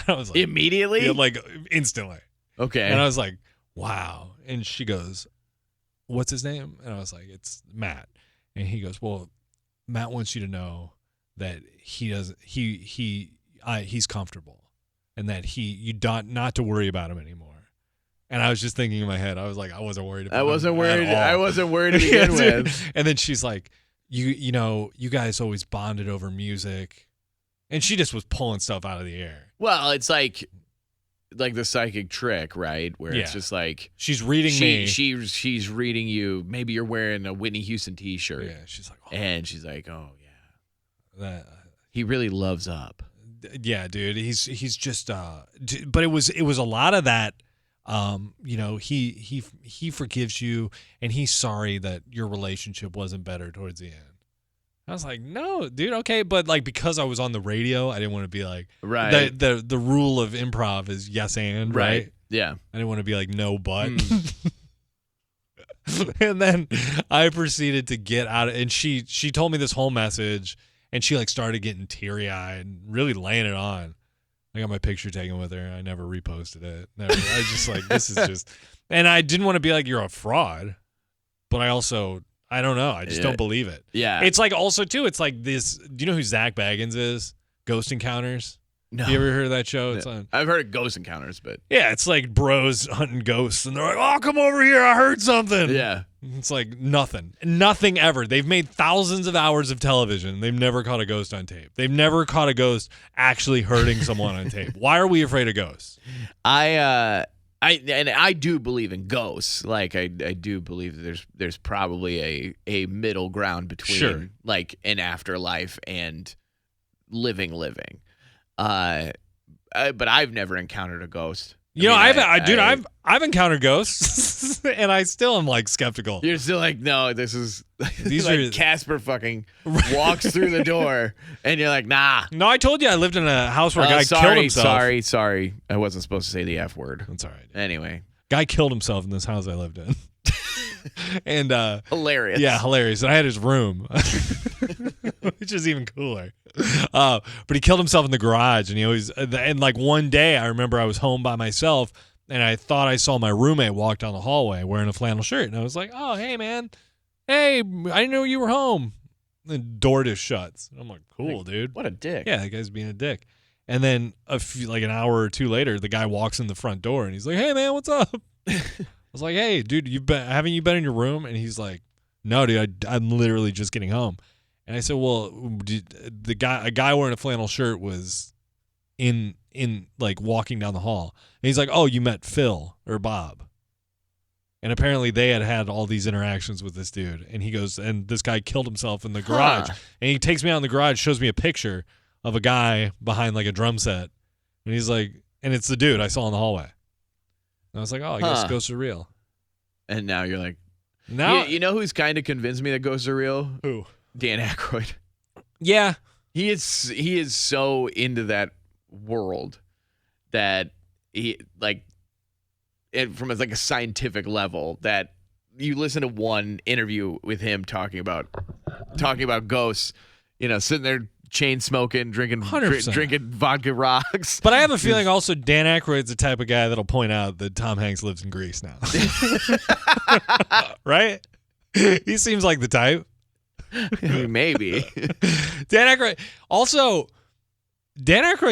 I was like, immediately? Yeah, instantly. Okay. And I was like, wow. And she goes, "What's his name?" And I was like, "It's Matt." And he goes, "Well, Matt wants you to know that he's comfortable and that you not to worry about him anymore." And I was just thinking in my head, I was like, I wasn't worried about him at all. I wasn't worried to begin with. And then she's like, you guys always bonded over music. And she just was pulling stuff out of the air. Well, it's like the psychic trick, right? Where it's just like she's reading me. She's reading you. Maybe you're wearing a Whitney Houston T-shirt. Yeah, she's like, and she's like, oh yeah, that he really loves up. Yeah, dude. He's just but it was a lot of that. He forgives you, and he's sorry that your relationship wasn't better towards the end. I was like, no, dude, okay, but because I was on the radio, I didn't want to be right. The rule of improv is yes and right. Yeah, I didn't want to be no but. And then I proceeded to get out, and she told me this whole message, and she started getting teary eyed and really laying it on. I got my picture taken with her. I never reposted it. Never. I was just this is just, and I didn't want to be you're a fraud, but I don't know. I just don't believe it. Yeah. It's also, too, it's this. Do you know who Zach Baggins is? Ghost Encounters? No. You ever heard of that show? No. It's on. I've heard of Ghost Encounters, but. Yeah, it's bros hunting ghosts, and they're like, "Oh, come over here. I heard something." Yeah. It's like nothing ever. They've made thousands of hours of television. They've never caught a ghost on tape. They've never caught a ghost actually hurting someone on tape. Why are we afraid of ghosts? I do believe in ghosts. Like I do believe that there's probably a middle ground between like an afterlife and living. But I've never encountered a ghost. I've encountered ghosts, and I still am like skeptical. You're still like, no, this is These like are- Casper fucking walks through the door, and you're like, nah. No, I told you I lived in a house where a guy killed himself. Sorry. I wasn't supposed to say the F word. That's all right. Anyway, Guy killed himself in this house I lived in. And hilarious. yeah, hilarious. And I had his room, which is even cooler. But he killed himself in the garage, and he always and like one day I remember I was home by myself, and I thought I saw my roommate walk down the hallway wearing a flannel shirt, and I was like, "Oh, hey man, hey, I didn't know you were home." The door just shuts. I'm like, "Cool, dude." What a dick. Yeah, that guy's being a dick. And then like an hour or two later, the guy walks in the front door, and he's like, "Hey man, what's up?" I was like, "Hey, dude, haven't you been in your room?" And he's like, "No, dude, I'm literally just getting home." And I said, "Well, a guy wearing a flannel shirt was in like walking down the hall." And he's like, "Oh, you met Phil or Bob?" And apparently they had all these interactions with this dude. And he goes, and this guy killed himself in the garage. And he takes me out in the garage, shows me a picture of a guy behind like a drum set. And he's like, and it's the dude I saw in the hallway. And I was like, oh, I guess ghosts are real. And now you're like, now you know who's kind of convinced me that ghosts are real? Who? Dan Aykroyd. Yeah. He is so into that world that he like it from like a scientific level that you listen to one interview with him talking about ghosts, you know, sitting there chain smoking, drinking 100%. drinking vodka rocks. But I have a feeling also Dan Aykroyd's the type of guy that'll point out that Tom Hanks lives in Greece now. Right? He seems like the type. Maybe. Dan Aykroyd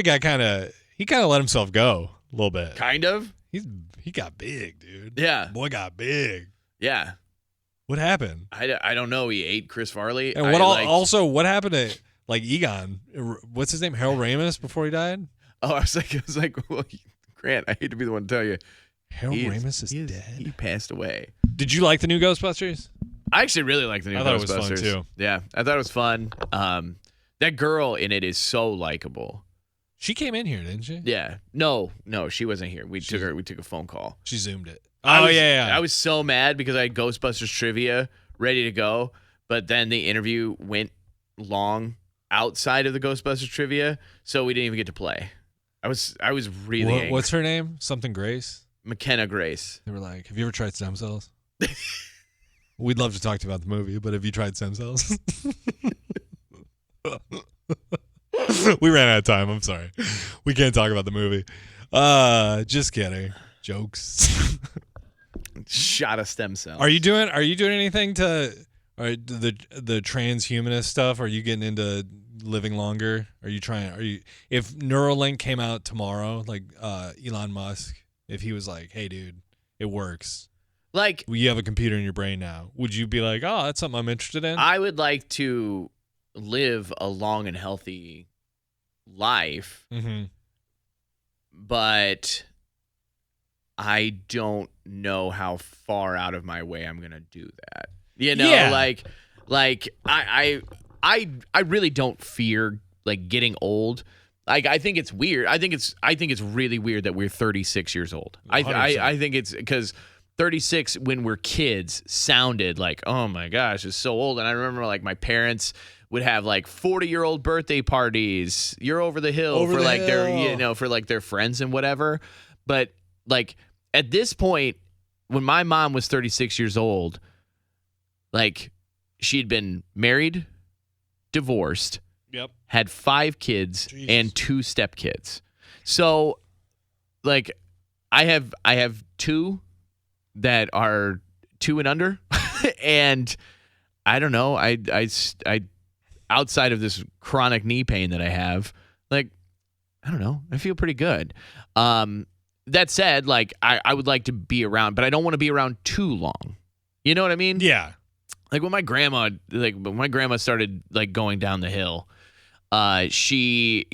got he kind of let himself go a little bit. Kind of. He got big, dude. Yeah. Boy got big. Yeah. What happened? I don't know. He ate Chris Farley. And what happened to like Egon? What's his name? Harold Ramis before he died? Oh, I was like, well, Grant, I hate to be the one to tell you. Harold Ramis is dead. He passed away. Did you like the new Ghostbusters? I actually really like the new Ghostbusters. I thought it was fun too. Yeah, I thought it was fun. That girl in it is so likable. She came in here, didn't she? Yeah. No, she wasn't here. We took a phone call. She zoomed it. I was so mad because I had Ghostbusters trivia ready to go, but then the interview went long outside of the Ghostbusters trivia, so we didn't even get to play. I was really angry. What's her name? Something Grace? McKenna Grace. They were like, have you ever tried stem cells? We'd love to talk to you about the movie, but have you tried stem cells? We ran out of time. I'm sorry. We can't talk about the movie. Just kidding. Jokes. Shot a stem cell. Are you doing anything to the transhumanist stuff? Are you getting into living longer? If Neuralink came out tomorrow, like Elon Musk, if he was like, "Hey dude, it works. Like you have a computer in your brain now." Would you be like, "Oh, that's something I'm interested in"? I would like to live a long and healthy life. Mm-hmm. But I don't know how far out of my way I'm gonna do that. You know, Yeah. like I really don't fear like getting old. Like I think it's weird. I think it's really weird that we're 36 years old. I think it's because 36 when we're kids sounded like, oh my gosh, it's so old. And I remember like my parents would have like 40-year-old birthday parties. You're over the hill for like their friends and whatever. But like at this point, when my mom was 36 years old, like she'd been married, divorced, Yep. had 5 kids Jesus. and 2 stepkids. So like I have 2 that are 2 and under and I don't know, I outside of this chronic knee pain that I have, like I don't know, I feel pretty good. That said, like I would like to be around, but I don't want to be around too long. You know what I mean? Yeah. Like when my grandma started like going down the hill, she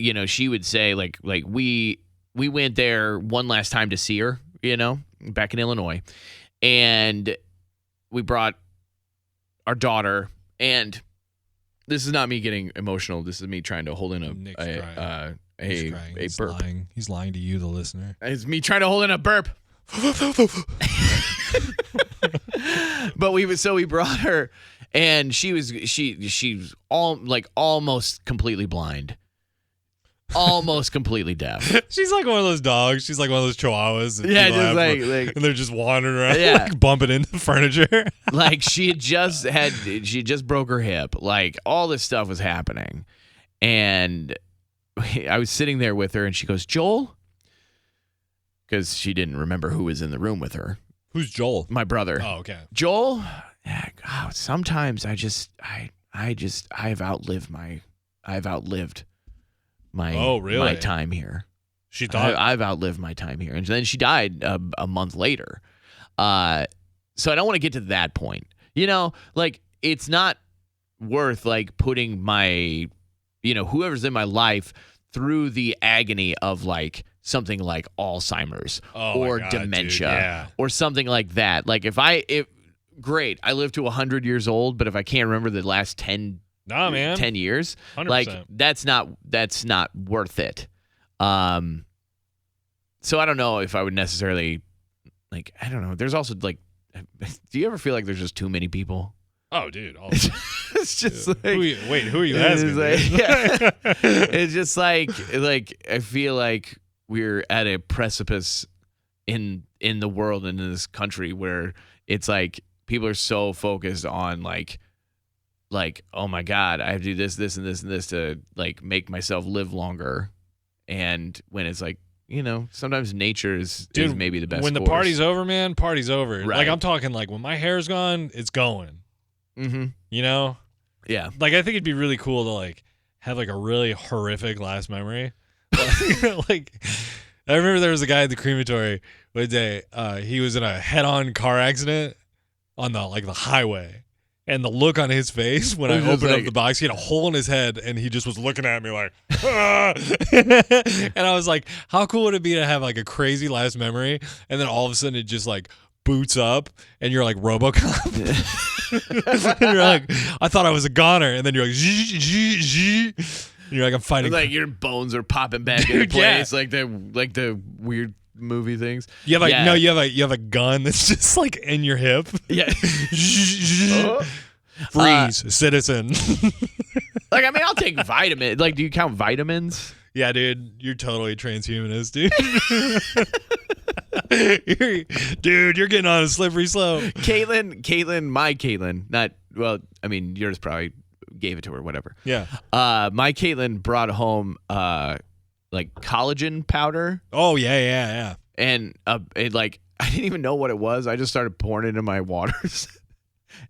would say like we went there one last time to see her, back in Illinois, and we brought our daughter, and this is not me getting emotional. This is me trying to hold in Nick's a He's burp. lying. He's lying to you, the listener. It's me trying to hold in a burp. But we brought her, and she's almost completely blind, almost completely deaf. She's like one of those dogs. She's like one of those chihuahuas. Yeah, just like and they're just wandering around, Yeah. like bumping into furniture. like she just broke her hip. Like all this stuff was happening, and I was sitting there with her, and she goes, "Joel," because she didn't remember who was in the room with her. Who's Joel? My brother. Oh, okay. Joel, sometimes I've outlived my Oh, really? my time here. She thought. I've outlived my time here, and then she died a month later. So I don't want to get to that point. Like it's not worth like putting my, whoever's in my life through the agony of like something like Alzheimer's or my God, dementia dude, yeah. or something like that. Like great, I live to 100 years old, but if I can't remember the last 10 years, 100%. like that's not worth it. So I don't know if I would necessarily like, I don't know. There's also like, do you ever feel like there's just too many people? Oh, dude. It's just like, who are you asking? It's just like I feel like we're at a precipice in the world and in this country where it's like people are so focused on like, oh my God, I have to do this, this, and this, and this to like make myself live longer. And when it's like, sometimes nature is maybe the best. When the course. party's over, man, party's over. Right. Like I'm talking like when my hair's gone, it's going. Mm-hmm. Yeah. Like I think it'd be really cool to like have like a really horrific last memory. Like I remember there was a guy at the crematory one day. He was in a head-on car accident on the highway, and the look on his face when I opened up the box, he had a hole in his head, and he just was looking at me like, ah! And I was like, how cool would it be to have like a crazy last memory, and then all of a sudden it just like boots up, and you're like RoboCop. And you're like, I thought I was a goner, and then you're like, and you're like, I'm fighting. Like your bones are popping back into place, like the weird movie things. You have you have a gun that's just like in your hip. Yeah. Freeze, citizen. Like, I mean, I'll take vitamin. Like, do you count vitamins? Yeah, dude, you're totally transhumanist, dude. You're getting on a slippery slope. Caitlin, yours probably gave it to her, whatever. Yeah. My Caitlin brought home like collagen powder. Oh yeah. And it like I didn't even know what it was. I just started pouring it into my waters.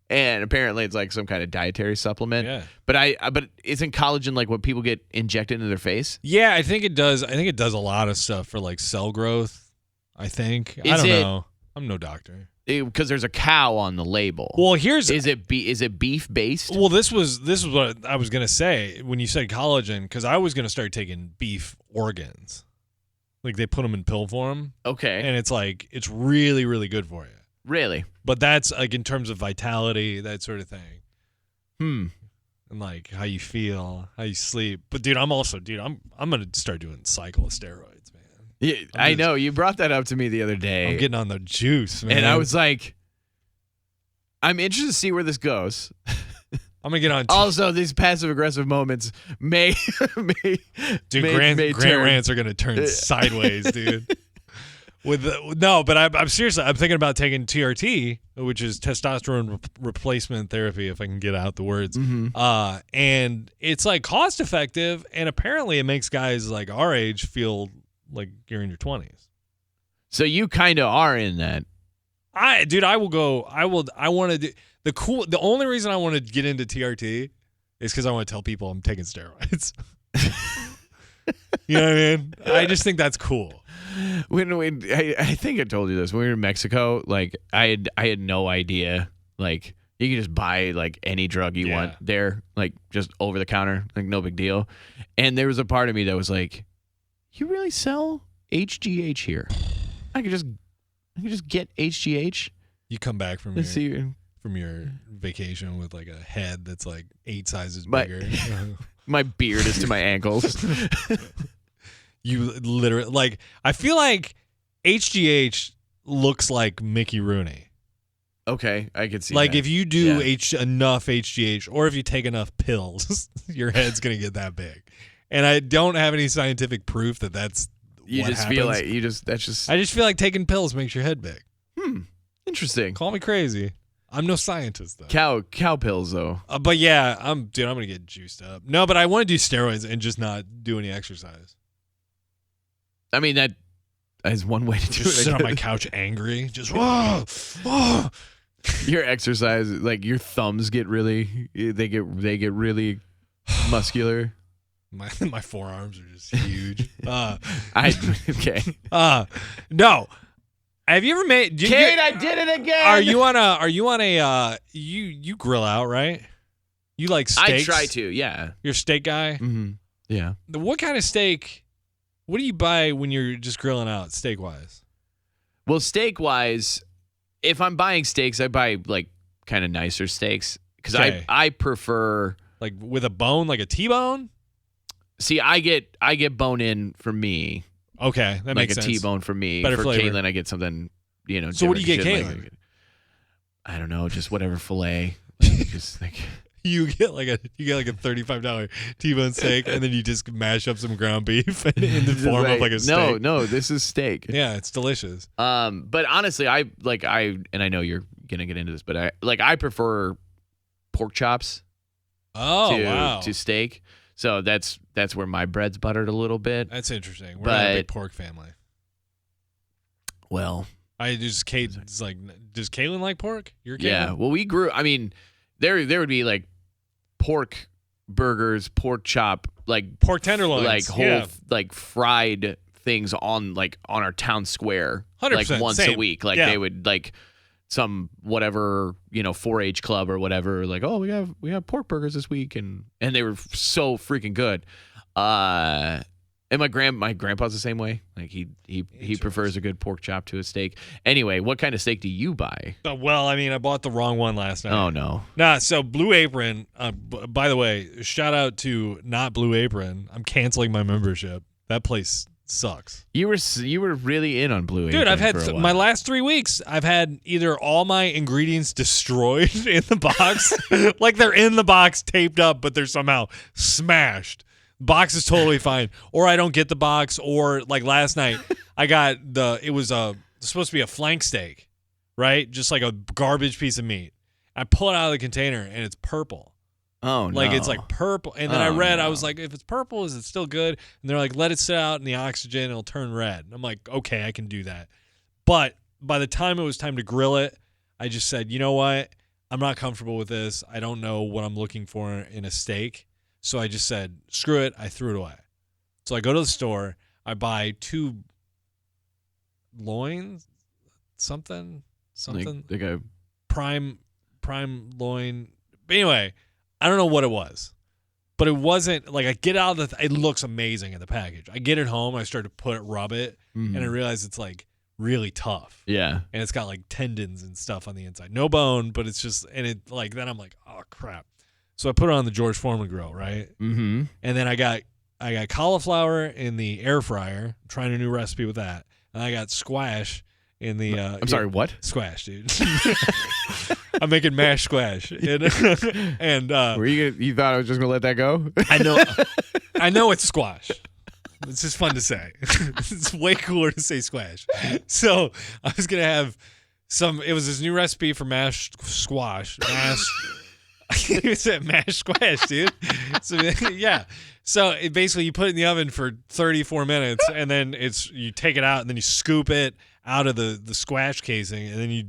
And apparently it's like some kind of dietary supplement. Yeah. But isn't collagen like what people get injected into their face? Yeah, I think it does. I think it does a lot of stuff for like cell growth. I think. I don't know. I'm no doctor. Because there's a cow on the label. Well, is it beef based? Well, this was what I was gonna say when you said collagen, because I was gonna start taking beef organs, like they put them in pill form. Okay, and it's really really good for you. Really, but that's like in terms of vitality, that sort of thing. And like how you feel, how you sleep. But dude, I'm gonna start doing cycle of steroids, man. Yeah, I know you brought that up to me the other day. I'm getting on the juice, man. And I was like, I'm interested to see where this goes. I'm gonna get on. Also, these passive aggressive moments may Grant rants are gonna turn sideways, dude. But I'm seriously. I'm thinking about taking TRT, which is testosterone replacement therapy, if I can get out the words. Mm-hmm. And it's like cost effective, and apparently it makes guys like our age feel like you're in your 20s. So you kind of are in that. I want to do the only reason I want to get into TRT is because I want to tell people I'm taking steroids. You know what I mean? I just think that's cool. I think I told you this when we were in Mexico. Like I had no idea Like you can just buy like any drug you want there, like just over the counter, like no big deal. And there was a part of me that was like, you really sell HGH here? I could just get HGH. You come back from your vacation with like a head that's like 8 sizes bigger. My beard is to my ankles. You literally like. I feel like HGH looks like Mickey Rooney. Okay, I could see. Like that. if you do enough HGH, or if you take enough pills, your head's gonna get that big. And I don't have any scientific proof that that's. You what just happens. feel like that's just. I just feel like taking pills makes your head big. Interesting. Call me crazy. I'm no scientist though. Cow pills though. But yeah, I'm gonna get juiced up. No, but I want to do steroids and just not do any exercise. I mean that is one way to do it. Just sit on my couch angry. Just whoa. Your exercise, like your thumbs get really, they get really muscular. My forearms are just huge. Okay. No. Have you ever made? Kate, I did it again. Are you on a? You grill out, right? You like steaks? I try to. Yeah. You're a steak guy. Mm-hmm. Yeah. What kind of steak? What do you buy when you're just grilling out, steak wise? Well, steak wise, if I'm buying steaks, I buy like kind of nicer steaks because I prefer like with a bone, like a T-bone. See, I get bone in for me. Okay, that makes sense. Like a T-bone for me. Better for flavor. Caitlin, I get something, So what do you get, Caitlin? Like, I don't know, just whatever fillet. Just like you get like a $35 T-bone steak, and then you just mash up some ground beef in the form of like a steak. No, this is steak. Yeah, it's delicious. But honestly, I know you're gonna get into this, but I prefer pork chops. To steak. So that's where my bread's buttered a little bit. That's interesting. We're not a big pork family. Well, does Caitlin like pork? You're Caitlin? Yeah. Well, we grew. I mean, there would be like pork burgers, pork chop, like pork tenderloins, like whole like fried things on our town square, 100%, like once same. a week. Like they would like some whatever 4-H club or whatever. Like, oh, we have pork burgers this week, and they were so freaking good. And my grandpa's the same way. Like he prefers a good pork chop to a steak. Anyway, what kind of steak do you buy? Well, I mean, I bought the wrong one last night. Oh no. Nah, so Blue Apron. By the way, shout out to not Blue Apron. I'm canceling my membership. That place sucks. You were really in on Blue Apron. Dude, I've had my last 3 weeks. I've had either all my ingredients destroyed in the box, like they're in the box taped up, but they're somehow smashed. Box is totally fine, or I don't get the box, or like last night I got it was supposed to be a flank steak, right? Just like a garbage piece of meat. I pull it out of the container and it's purple. Oh no. Like it's like purple. And then I was like, if it's purple, is it still good? And they're like, let it sit out in the oxygen, it'll turn red. And I'm like, okay, I can do that. But by the time it was time to grill it, I just said, you know what? I'm not comfortable with this. I don't know what I'm looking for in a steak. So I just said, screw it. I threw it away. So I go to the store. I buy 2 loins, something. Like a prime loin. But anyway, I don't know what it was. But it wasn't like I get out of it looks amazing in the package. I get it home. I start to rub it. And I realize it's like really tough. Yeah. And it's got like tendons and stuff on the inside. No bone, but it's just, and it like, then I'm like, oh crap. So I put it on the George Foreman grill, right? Mm-hmm. And then I got cauliflower in the air fryer. I'm trying a new recipe with that. And I got squash in the. I'm sorry, what? Squash, dude. I'm making mashed squash. And were you thought I was just gonna let that go? I know it's squash. It's just fun to say. It's way cooler to say squash. So I was gonna have some. It was this new recipe for mashed squash. You said mashed squash, dude. So yeah. So basically you put it in the oven for 34 minutes, and then you take it out, and then you scoop it out of the squash casing, and then you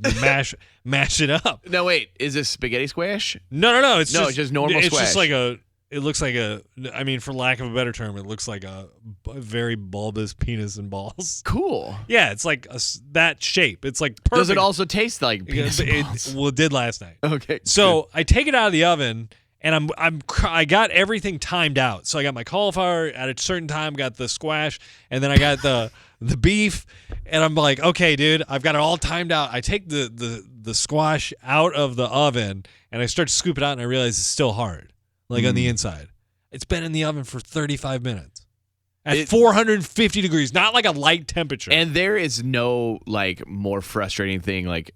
mash it up. No, wait. Is this spaghetti squash? No. It's just normal it's squash. Just like It looks like for lack of a better term, it looks like a very bulbous penis and balls. Cool. Yeah, it's like that shape. It's like perfect. Does it also taste like penis and balls? Well, it did last night. Okay. So I take it out of the oven, and I got everything timed out. So I got my cauliflower at a certain time, got the squash, and then I got the beef, and I'm like, okay, dude, I've got it all timed out. I take the squash out of the oven, and I start to scoop it out, and I realize it's still hard. Like on the inside. It's been in the oven for 35 minutes at 450 degrees, not like a light temperature. And there is no like more frustrating thing like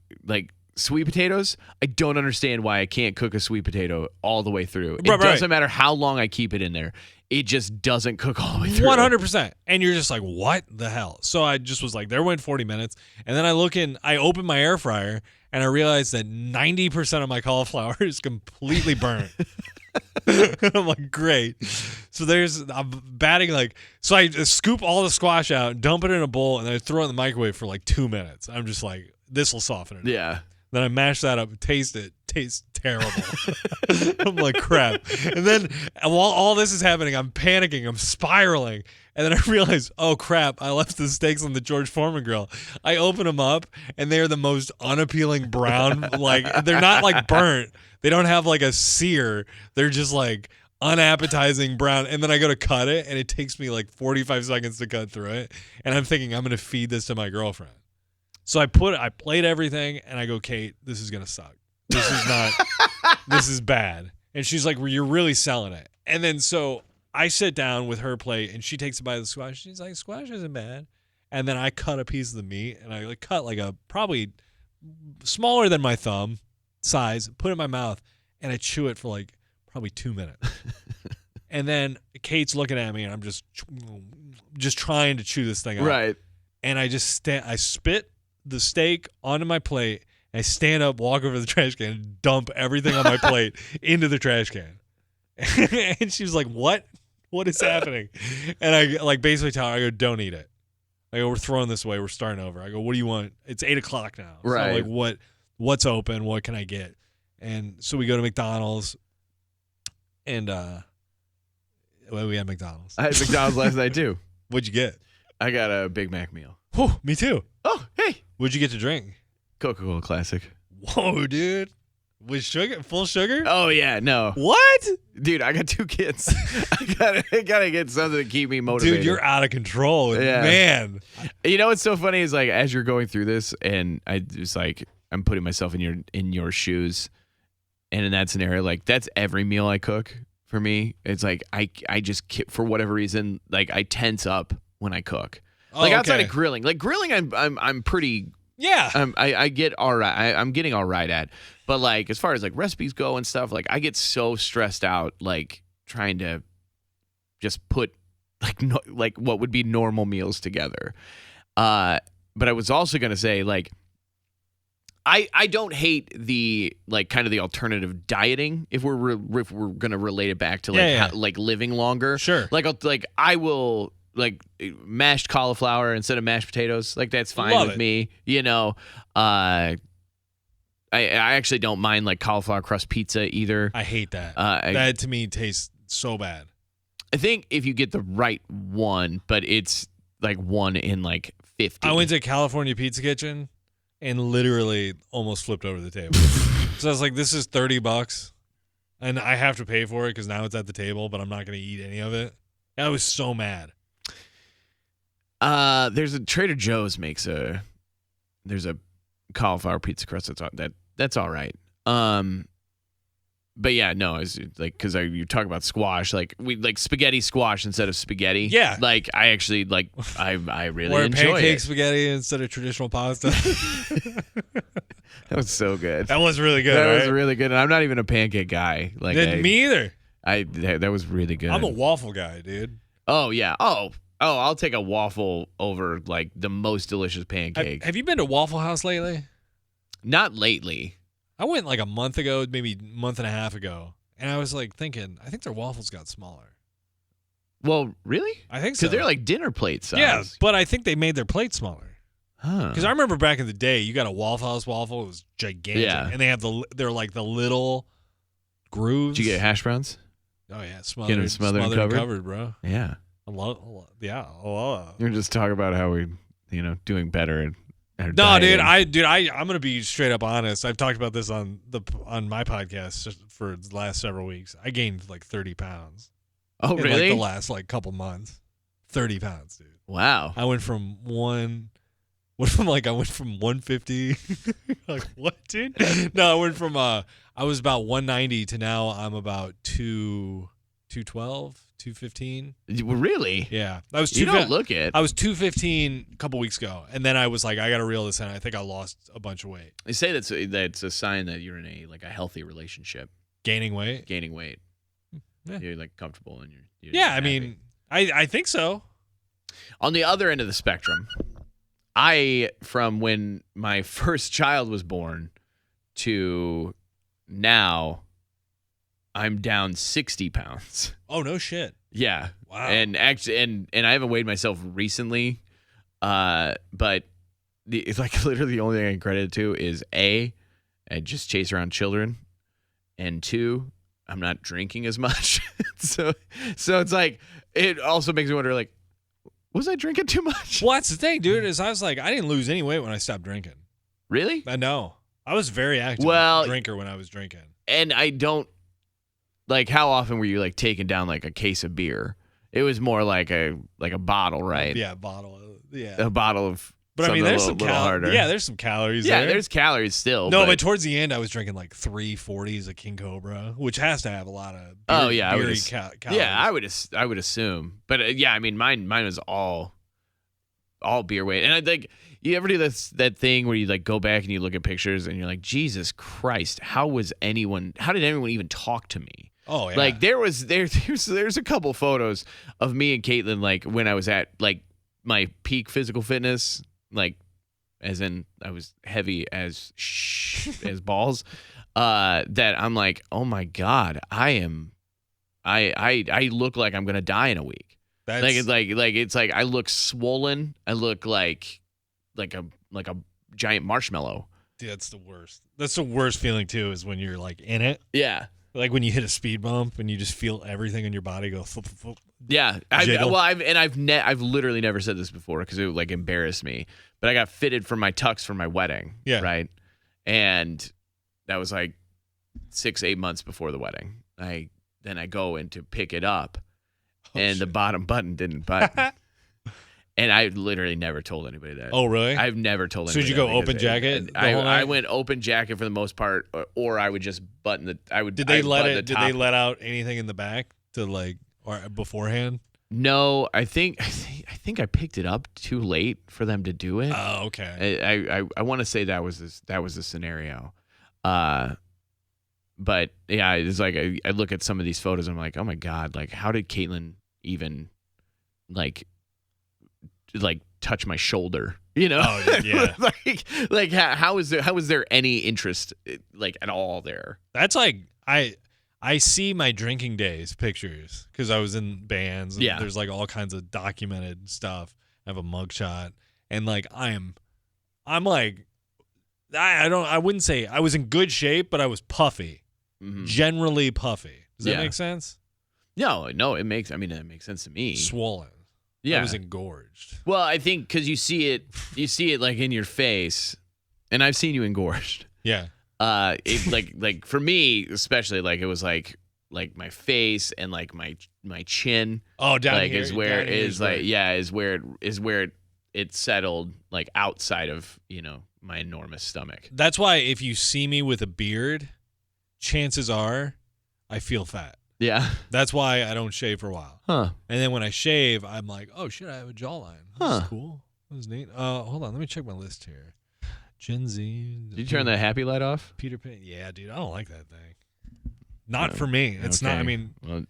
sweet potatoes. I don't understand why I can't cook a sweet potato all the way through. It doesn't matter how long I keep it in there. It just doesn't cook all the way through. 100%. And you're just like, what the hell? So I just was like, there went 40 minutes. And then I opened my air fryer, and I realized that 90% of my cauliflower is completely burnt. I'm like, great. So I'm batting so I scoop all the squash out, dump it in a bowl, and then I throw it in the microwave for like 2 minutes. I'm just like, this will soften it. Yeah. Then I mash that up, taste it. Tastes terrible. I'm like, crap. And then while all this is happening, I'm panicking, I'm spiraling. And then I realize, oh crap, I left the steaks on the George Foreman grill. I open them up, and they're the most unappealing brown. Like, they're not like burnt. They don't have like a sear. They're just like unappetizing brown. And then I go to cut it, and it takes me like 45 seconds to cut through it. And I'm thinking, I'm going to feed this to my girlfriend. So I plate everything, and I go, Kate, this is going to suck. This is bad. And she's like, well, you're really selling it. And then so I sit down with her plate, and she takes a bite of the squash. She's like, squash isn't bad. And then I cut a piece of the meat, and I cut like a probably smaller than my thumb size, put it in my mouth, and I chew it for like probably 2 minutes. And then Kate's looking at me, and I'm just trying to chew this thing out. Right. And I just I spit the steak onto my plate. I stand up, walk over to the trash can, and dump everything on my plate into the trash can. And she was like, what? What is happening? And I basically tell her, I go, don't eat it. I go, we're throwing this away. We're starting over. I go, what do you want? It's 8 o'clock now. Right. So I'm like, what's open? What can I get? And so we go to McDonald's. And we had McDonald's. I had McDonald's last night too. What'd you get? I got a Big Mac meal. Oh, me too. Oh, hey. What'd you get to drink? Coca-Cola Classic. Whoa, dude. With sugar? Full sugar? Oh, yeah. No. What? Dude, I got 2 kids. I gotta get something to keep me motivated. Dude, you're out of control. Yeah. Man. You know what's so funny is like as you're going through this, and I just like I'm putting myself in your shoes, and in that scenario, like that's every meal I cook for me. It's like I just for whatever reason like I tense up when I cook. Like outside of grilling, I'm pretty. Yeah. I get all right. I'm getting all right at. But like as far as like recipes go and stuff, like I get so stressed out like trying to just put like what would be normal meals together. But I was also gonna say like I don't hate the like kind of the alternative dieting if we're gonna relate it back to like how, like living longer. Sure. I will. Like mashed cauliflower instead of mashed potatoes, like that's fine with me. You know, I actually don't mind like cauliflower crust pizza either. I hate that. That to me tastes so bad. I think if you get the right one, but it's like 1 in like 50. I went to California Pizza Kitchen and literally almost flipped over the table. So I was like, this is $30 and I have to pay for it because now it's at the table, but I'm not going to eat any of it. I was so mad. There's a Trader Joe's there's a cauliflower pizza crust that's all right. But yeah, no, it's like because you talk about squash, like we like spaghetti squash instead of spaghetti. Yeah, like I actually like I really or enjoy pancake it. Spaghetti instead of traditional pasta. That was so good. That was really good. That was really good. And I'm not even a pancake guy. Like me either. That was really good. I'm a waffle guy, dude. Oh yeah. Oh, I'll take a waffle over like the most delicious pancake. Have you been to Waffle House lately? Not lately. I went like a month ago, maybe a month and a half ago, and I was like thinking, I think their waffles got smaller. Well, really? I think so. Because they're like dinner plate size. Yeah, but I think they made their plate smaller. Huh. Because I remember back in the day, you got a Waffle House waffle, it was gigantic. Yeah. And they're like the little grooves. Did you get hash browns? Oh yeah, Getting smothered and covered, bro. Yeah. Yeah. You're just talking about how we, doing better at No, dieting. I'm gonna be straight up honest. I've talked about this on my podcast just for the last several weeks. I gained like 30 pounds. Oh, in really? Like the last couple months. 30 pounds, dude. Wow. I went from 150. Like what, dude? No, I went from I was about 190 to now I'm about 212, 215. Really? Yeah, I was. You don't look it. I was 215 a couple weeks ago, and then I was like, I got to reel this in. I think I lost a bunch of weight. They say that's a sign that you're in a healthy relationship. Gaining weight. Yeah. You're like comfortable and you're yeah, happy. I mean, I think so. On the other end of the spectrum, from when my first child was born to now, I'm down 60 pounds. Oh, no shit. Yeah. Wow. And actually, and I haven't weighed myself recently, but it's like literally the only thing I can credit it to is I just chase around children, and 2, I'm not drinking as much. so it's like, it also makes me wonder, like, was I drinking too much? Well, that's the thing, dude, is I was like, I didn't lose any weight when I stopped drinking. Really? I know. I was very active drinker when I was drinking. And I don't, like, how often were you, like, taking down, like, a case of beer? It was more like a bottle, right? Yeah, bottle. Yeah. A bottle of But I mean, there's some harder. Yeah, there's some calories Yeah, there. there's calories still. No, but towards the end, I was drinking like 340s of King Cobra, which has to have a lot of beery calories. Yeah, I would assume. But yeah, I mean, mine was all beer weight. And I think, you ever do that thing where you like go back and you look at pictures and you're like, Jesus Christ, how did anyone even talk to me? Oh yeah. Like there's a couple photos of me and Caitlin, like when I was at like my peak physical fitness, like as in I was heavy as balls, that I'm like, oh my God, I look like I'm gonna die in a week. It's like I look swollen. I look like a giant marshmallow. Dude, that's the worst. That's the worst feeling too, is when you're like in it. Yeah. Like when you hit a speed bump and you just feel everything in your body go flip, flip, flip. Yeah. I've literally never said this before because it like embarrassed me. But I got fitted for my tux for my wedding. Yeah. Right. And that was like 6-8 months before the wedding. Then I go in to pick it up, and the bottom button didn't button. And I literally never told anybody that. Oh, really? I've never told anybody. So did you go open jacket? I went open jacket for the most part, or I would just button the. Did they let out anything in the back to like or beforehand? No, I think I picked it up too late for them to do it. Oh, okay. I want to say that was the scenario. But yeah, it's like I look at some of these photos and I'm like, oh my God, like how did Caitlin even like touch my shoulder, you know? Oh, yeah. like how was there any interest like at all there? That's like I see my drinking days pictures because I was in bands. And yeah. There's like all kinds of documented stuff. I have a mugshot, and like I'm like I wouldn't say I was in good shape, but I was puffy, generally puffy. Does that make sense? No, it makes sense to me. Swollen. Yeah. I was engorged. Well, I think because you see it like in your face, and I've seen you engorged. Yeah. It like for me especially, like it was like my face and like my chin. Oh, down like here, is where down is like yeah is where it settled, like outside of my enormous stomach. That's why if you see me with a beard, chances are I feel fat. Yeah. That's why I don't shave for a while. Huh. And then when I shave, I'm like, oh shit, I have a jawline. This Huh. is cool. This is neat. Hold on, let me check my list here. Gen Z. Did you turn the happy light off? Peter Pan. Yeah, dude, I don't like that thing. Not for me. It's not. I mean, well,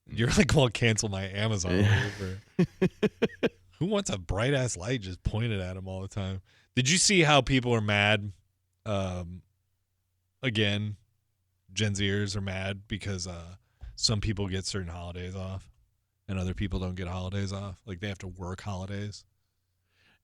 you're like going to cancel my Amazon order. Who wants a bright ass light just pointed at him all the time? Did you see how people are mad? Again, Gen Zers are mad because some people get certain holidays off and other people don't get holidays off. Like they have to work holidays.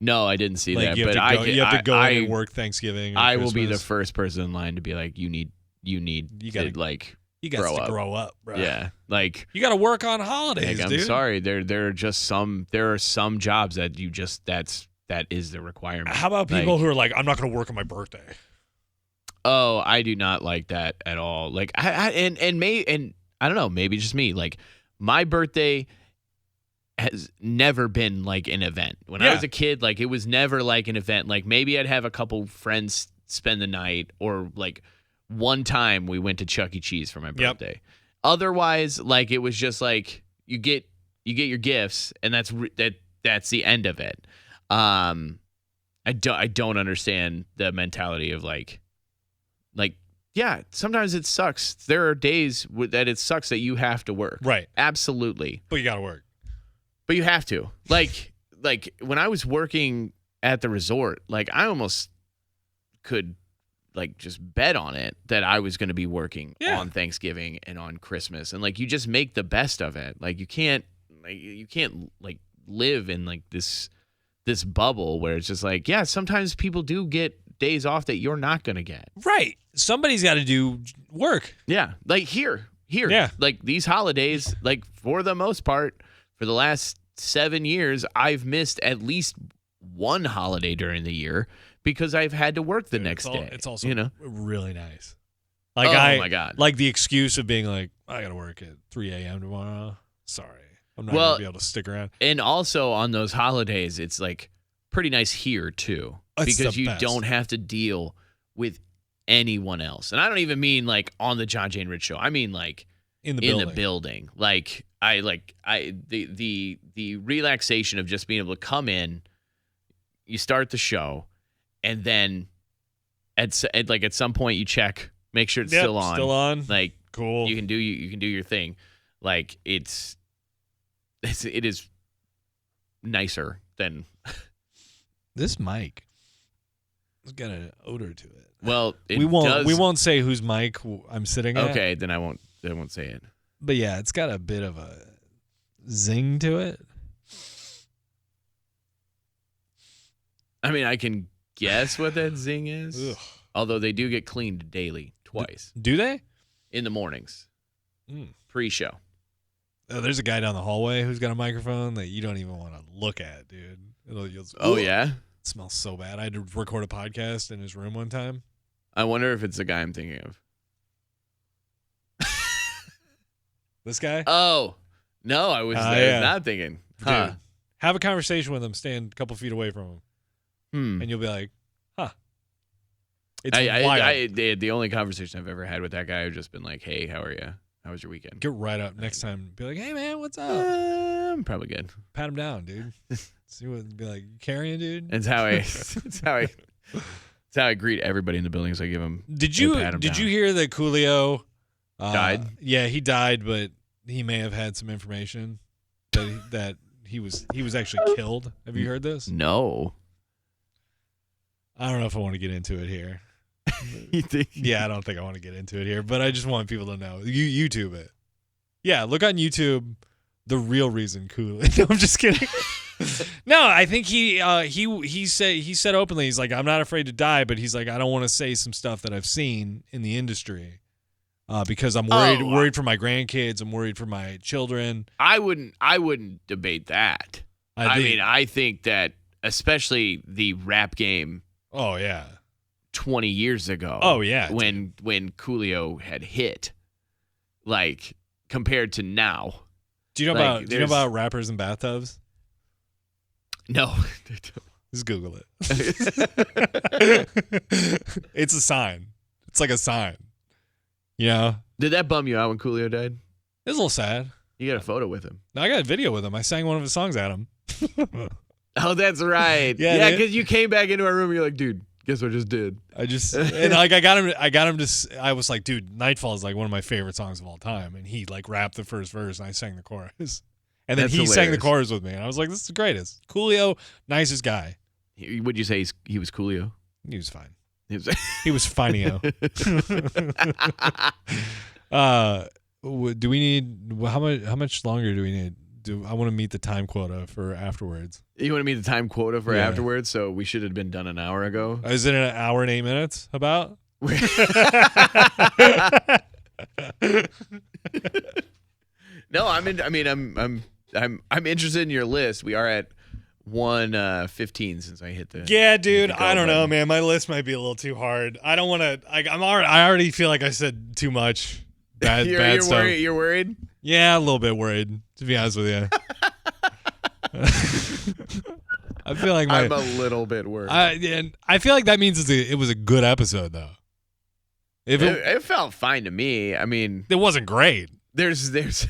No, I didn't see that. You have to go in and work Thanksgiving. I will be the first person in line to be like, you need to like You got to grow up, bro. Yeah, like you got to work on holidays, I'm dude. sorry, there are some jobs that you just that is the requirement. How about people who are like, I'm not going to work on my birthday? Oh, I do not like that at all. Like I don't know, maybe just me. Like my birthday has never been like an event. When I was a kid, like it was never like an event. Like maybe I'd have a couple friends spend the night, or like one time we went to Chuck E. Cheese for my birthday. Yep. Otherwise, like it was just like you get your gifts, and that's the end of it. I don't understand the mentality of like yeah, sometimes it sucks. There are days that it sucks that you have to work. Right. Absolutely. But you got to work. But you have to. Like when I was working at the resort, like I almost could like just bet on it that I was going to be working on Thanksgiving and on Christmas, and like you just make the best of it. Like you can't like live in like this bubble where it's just like, yeah, sometimes people do get days off that you're not going to get. Right. Somebody's got to do work. Yeah. Like here. Yeah. Like these holidays, like for the most part, for the last 7 years, I've missed at least one holiday during the year because I've had to work the next day. It's also really nice. Like my God. Like the excuse of being like, I got to work at 3 a.m. tomorrow. Sorry. I'm not going to be able to stick around. And also on those holidays, it's like pretty nice here too. Because you don't have to deal with anyone else. And I don't even mean like on the John Jane Rich show. I mean like in the building. Like the relaxation of just being able to come in, you start the show, and then at some point you check, make sure it's still on. Still on. Like cool. You can do your thing. Like it is nicer than this mic. It's got an odor to it. Well, we won't say whose mic I'm sitting at. Okay, then I won't say it. But yeah, it's got a bit of a zing to it. I mean, I can guess what that zing is. Ugh. Although they do get cleaned daily, twice. Do they? In the mornings. Pre-show. Oh, there's a guy down the hallway who's got a microphone that you don't even want to look at, dude. Yeah? It smells so bad. I had to record a podcast in his room one time. I wonder if it's the guy I'm thinking of. This guy? Oh, no, I was not thinking. Dude, have a conversation with him. Stand a couple feet away from him. And you'll be like, huh. It's wild. The only conversation I've ever had with that guy, I've just been like, hey, how are you? How was your weekend? Get right up next time. Be like, hey, man, what's up? I'm probably good. Pat him down, dude. See what? Be like, you carrying, dude? It's how I greet everybody in the building. So I give them. Did you hear that Coolio died? Yeah, he died, but he may have had some information that he was actually killed. Have you heard this? No. I don't know if I want to get into it here. You think? Yeah, I don't think I want to get into it here, but I just want people to know. You YouTube it. Yeah, look on YouTube. The real reason Coolio. No, I'm just kidding. No, I think he said openly, he's like, I'm not afraid to die, but he's like, I don't want to say some stuff that I've seen in the industry because I'm worried for my grandkids. I'm worried for my children. I wouldn't debate that. I think that especially the rap game. Oh yeah. 20 years ago. Oh yeah. When Coolio had hit, like compared to now. Do you know about rappers in bathtubs? No. Just Google it. It's a sign. It's like a sign. You know? Did that bum you out when Coolio died? It was a little sad. You got a photo with him. No, I got a video with him. I sang one of his songs at him. Oh, that's right. Yeah, because you came back into our room and you're like, dude, guess what I just did? I got him to, I was like, dude, Nightfall is like one of my favorite songs of all time. And he like rapped the first verse and I sang the chorus. And then he sang the chorus with me. And I was like, this is the greatest. Coolio, nicest guy. Would you say he was Coolio? He was fine. He was fineo. Do we need, how much longer do we need? I want to meet the time quota for afterwards. You want to meet the time quota for afterwards? So we should have been done an hour ago. Is it an hour and 8 minutes about? No, I'm interested in your list. We are at 1:15 since I hit the. Yeah, dude. hit the go I don't know, button. man. My list might be a little too hard. I don't want to. I already feel like I said too much. Bad You're stuff. worried. You're worried. Yeah, a little bit worried, to be honest with you. I feel like I'm a little bit worried. and I feel like that means it was a good episode, though. If it felt fine to me. I mean, it wasn't great. there's,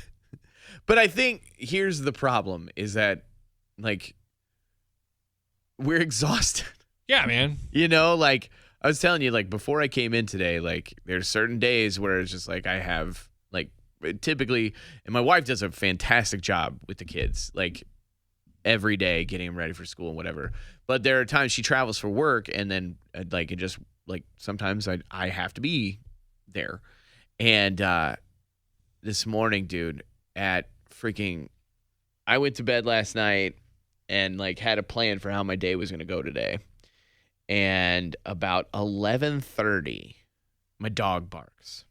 but I think here's the problem: is that like we're exhausted. Yeah, man. You know, like I was telling you, like before I came in today, like there's certain days where it's just like I have like typically, and my wife does a fantastic job with the kids, like every day getting them ready for school and whatever. But there are times she travels for work, and then like it just like sometimes I have to be there. And this morning, dude, at freaking, I went to bed last night and like had a plan for how my day was gonna go today. And about 11:30, my dog barks.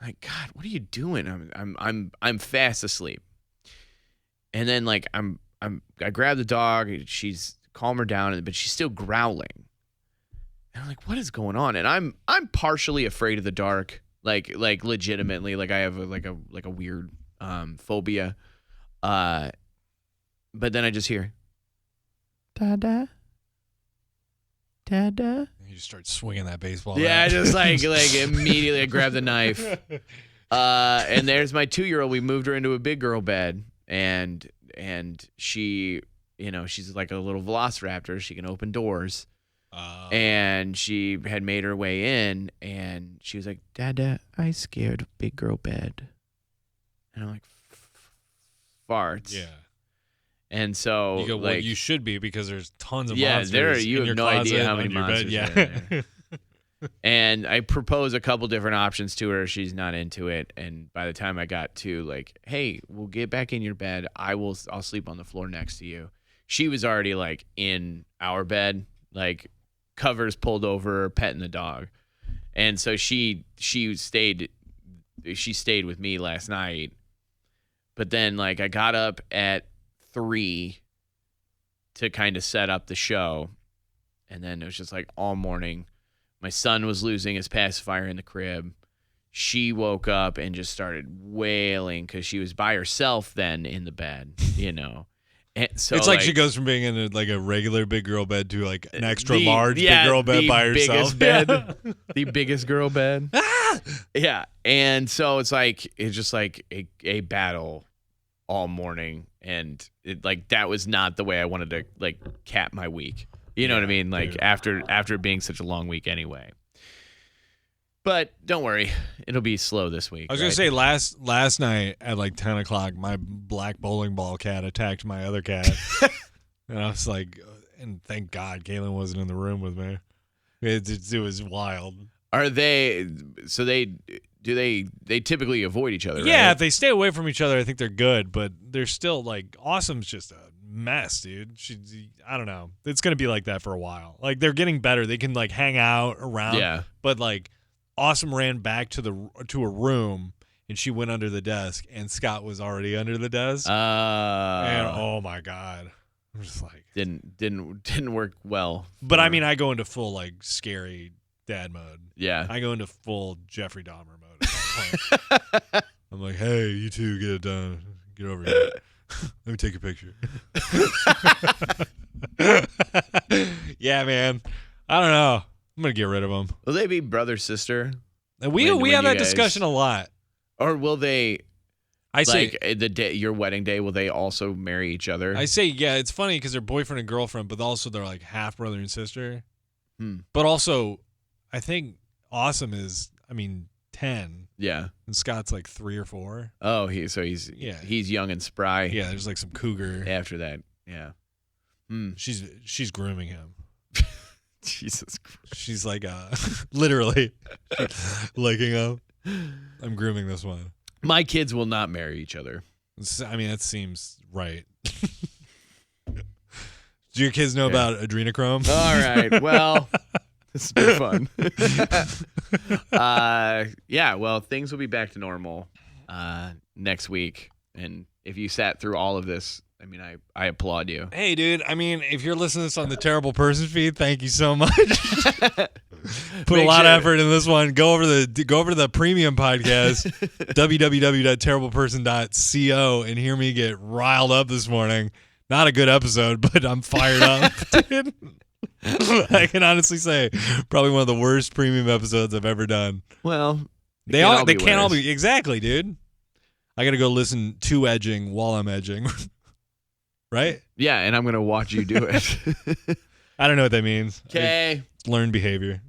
I'm like, God, what are you doing? I'm fast asleep. And then like I grab the dog. She's calm her down, but she's still growling. And I'm like, what is going on? And I'm partially afraid of the dark, like legitimately, like I have a weird phobia. But then I just hear, Dada. Dada. You just start swinging that baseball. Yeah, bat. just like immediately I grab the knife. And there's my 2-year-old. We moved her into a big girl bed, and she, she's like a little velociraptor. She can open doors. And she had made her way in, and she was like, Dada, I scared big girl bed. And I'm like, farts. Yeah. And so You go, well, like, you should be, because there's tons of yeah, monsters you in have your no closet, idea how on many your bed. monsters Yeah. are in there. And I proposed a couple different options to her. She's not into it. And by the time I got to like, hey, we'll get back in your bed. I'll sleep on the floor next to you. She was already like in our bed, like covers pulled over, petting the dog. And so she stayed with me last night. But then like I got up at 3 to kind of set up the show. And then it was just like all morning. My son was losing his pacifier in the crib. She woke up and just started wailing because she was by herself then in the bed, And so It's like she goes from being in a regular big girl bed to like an extra large big girl bed the by herself. biggest bed, the biggest girl bed. Yeah. And so it's just like a battle all morning. And it, like, that was not the way I wanted to like cap my week. You know what I mean? Like dude. after being such a long week anyway. But don't worry, it'll be slow this week. I was gonna say last night at like 10 o'clock, my black bowling ball cat attacked my other cat, and I was like, and thank God Kaylin wasn't in the room with me. It was wild. Are they? So they typically avoid each other? Yeah, right? if they stay away from each other, I think they're good. But they're still like, Awesome's just a mess, dude. I don't know. It's gonna be like that for a while. Like they're getting better. They can like hang out around. Yeah. But like, Awesome ran back to a room, and she went under the desk, and Scott was already under the desk. And oh my God, I'm just like, didn't work well. But I mean, I go into full like scary dad mode. Yeah. I go into full Jeffrey Dahmer mode at that point. I'm like, hey, you two, get it done. Get over here. Let me take a picture. Yeah, man. I don't know. I'm gonna get rid of them. Will they be brother sister? And we have that discussion a lot. Or will they? I say, like the day, your wedding day, will they also marry each other? I say, yeah. It's funny because they're boyfriend and girlfriend, but also they're like half brother and sister. But also, I think Awesome is, 10. Yeah. And Scott's like 3 or 4. Oh, he's young and spry. Yeah, there's like some cougar. After that, yeah. She's grooming him. Jesus Christ. She's like literally licking him. I'm grooming this one. My kids will not marry each other. That seems right. Do your kids know about adrenochrome? All right. Well, It's been fun. Yeah, well, things will be back to normal next week. And if you sat through all of this, I mean, I applaud you. Hey, dude. I mean, if you're listening to this on the Terrible Person feed, thank you so much. Put a lot of effort in this one. Go over to the premium podcast, www.terribleperson.co, and hear me get riled up this morning. Not a good episode, but I'm fired up, dude. I can honestly say probably one of the worst premium episodes I've ever done. Well, they can't all be exactly, dude. I got to go listen to edging while I'm edging. Right? Yeah, and I'm going to watch you do it. I don't know what that means. Okay. Learned behavior.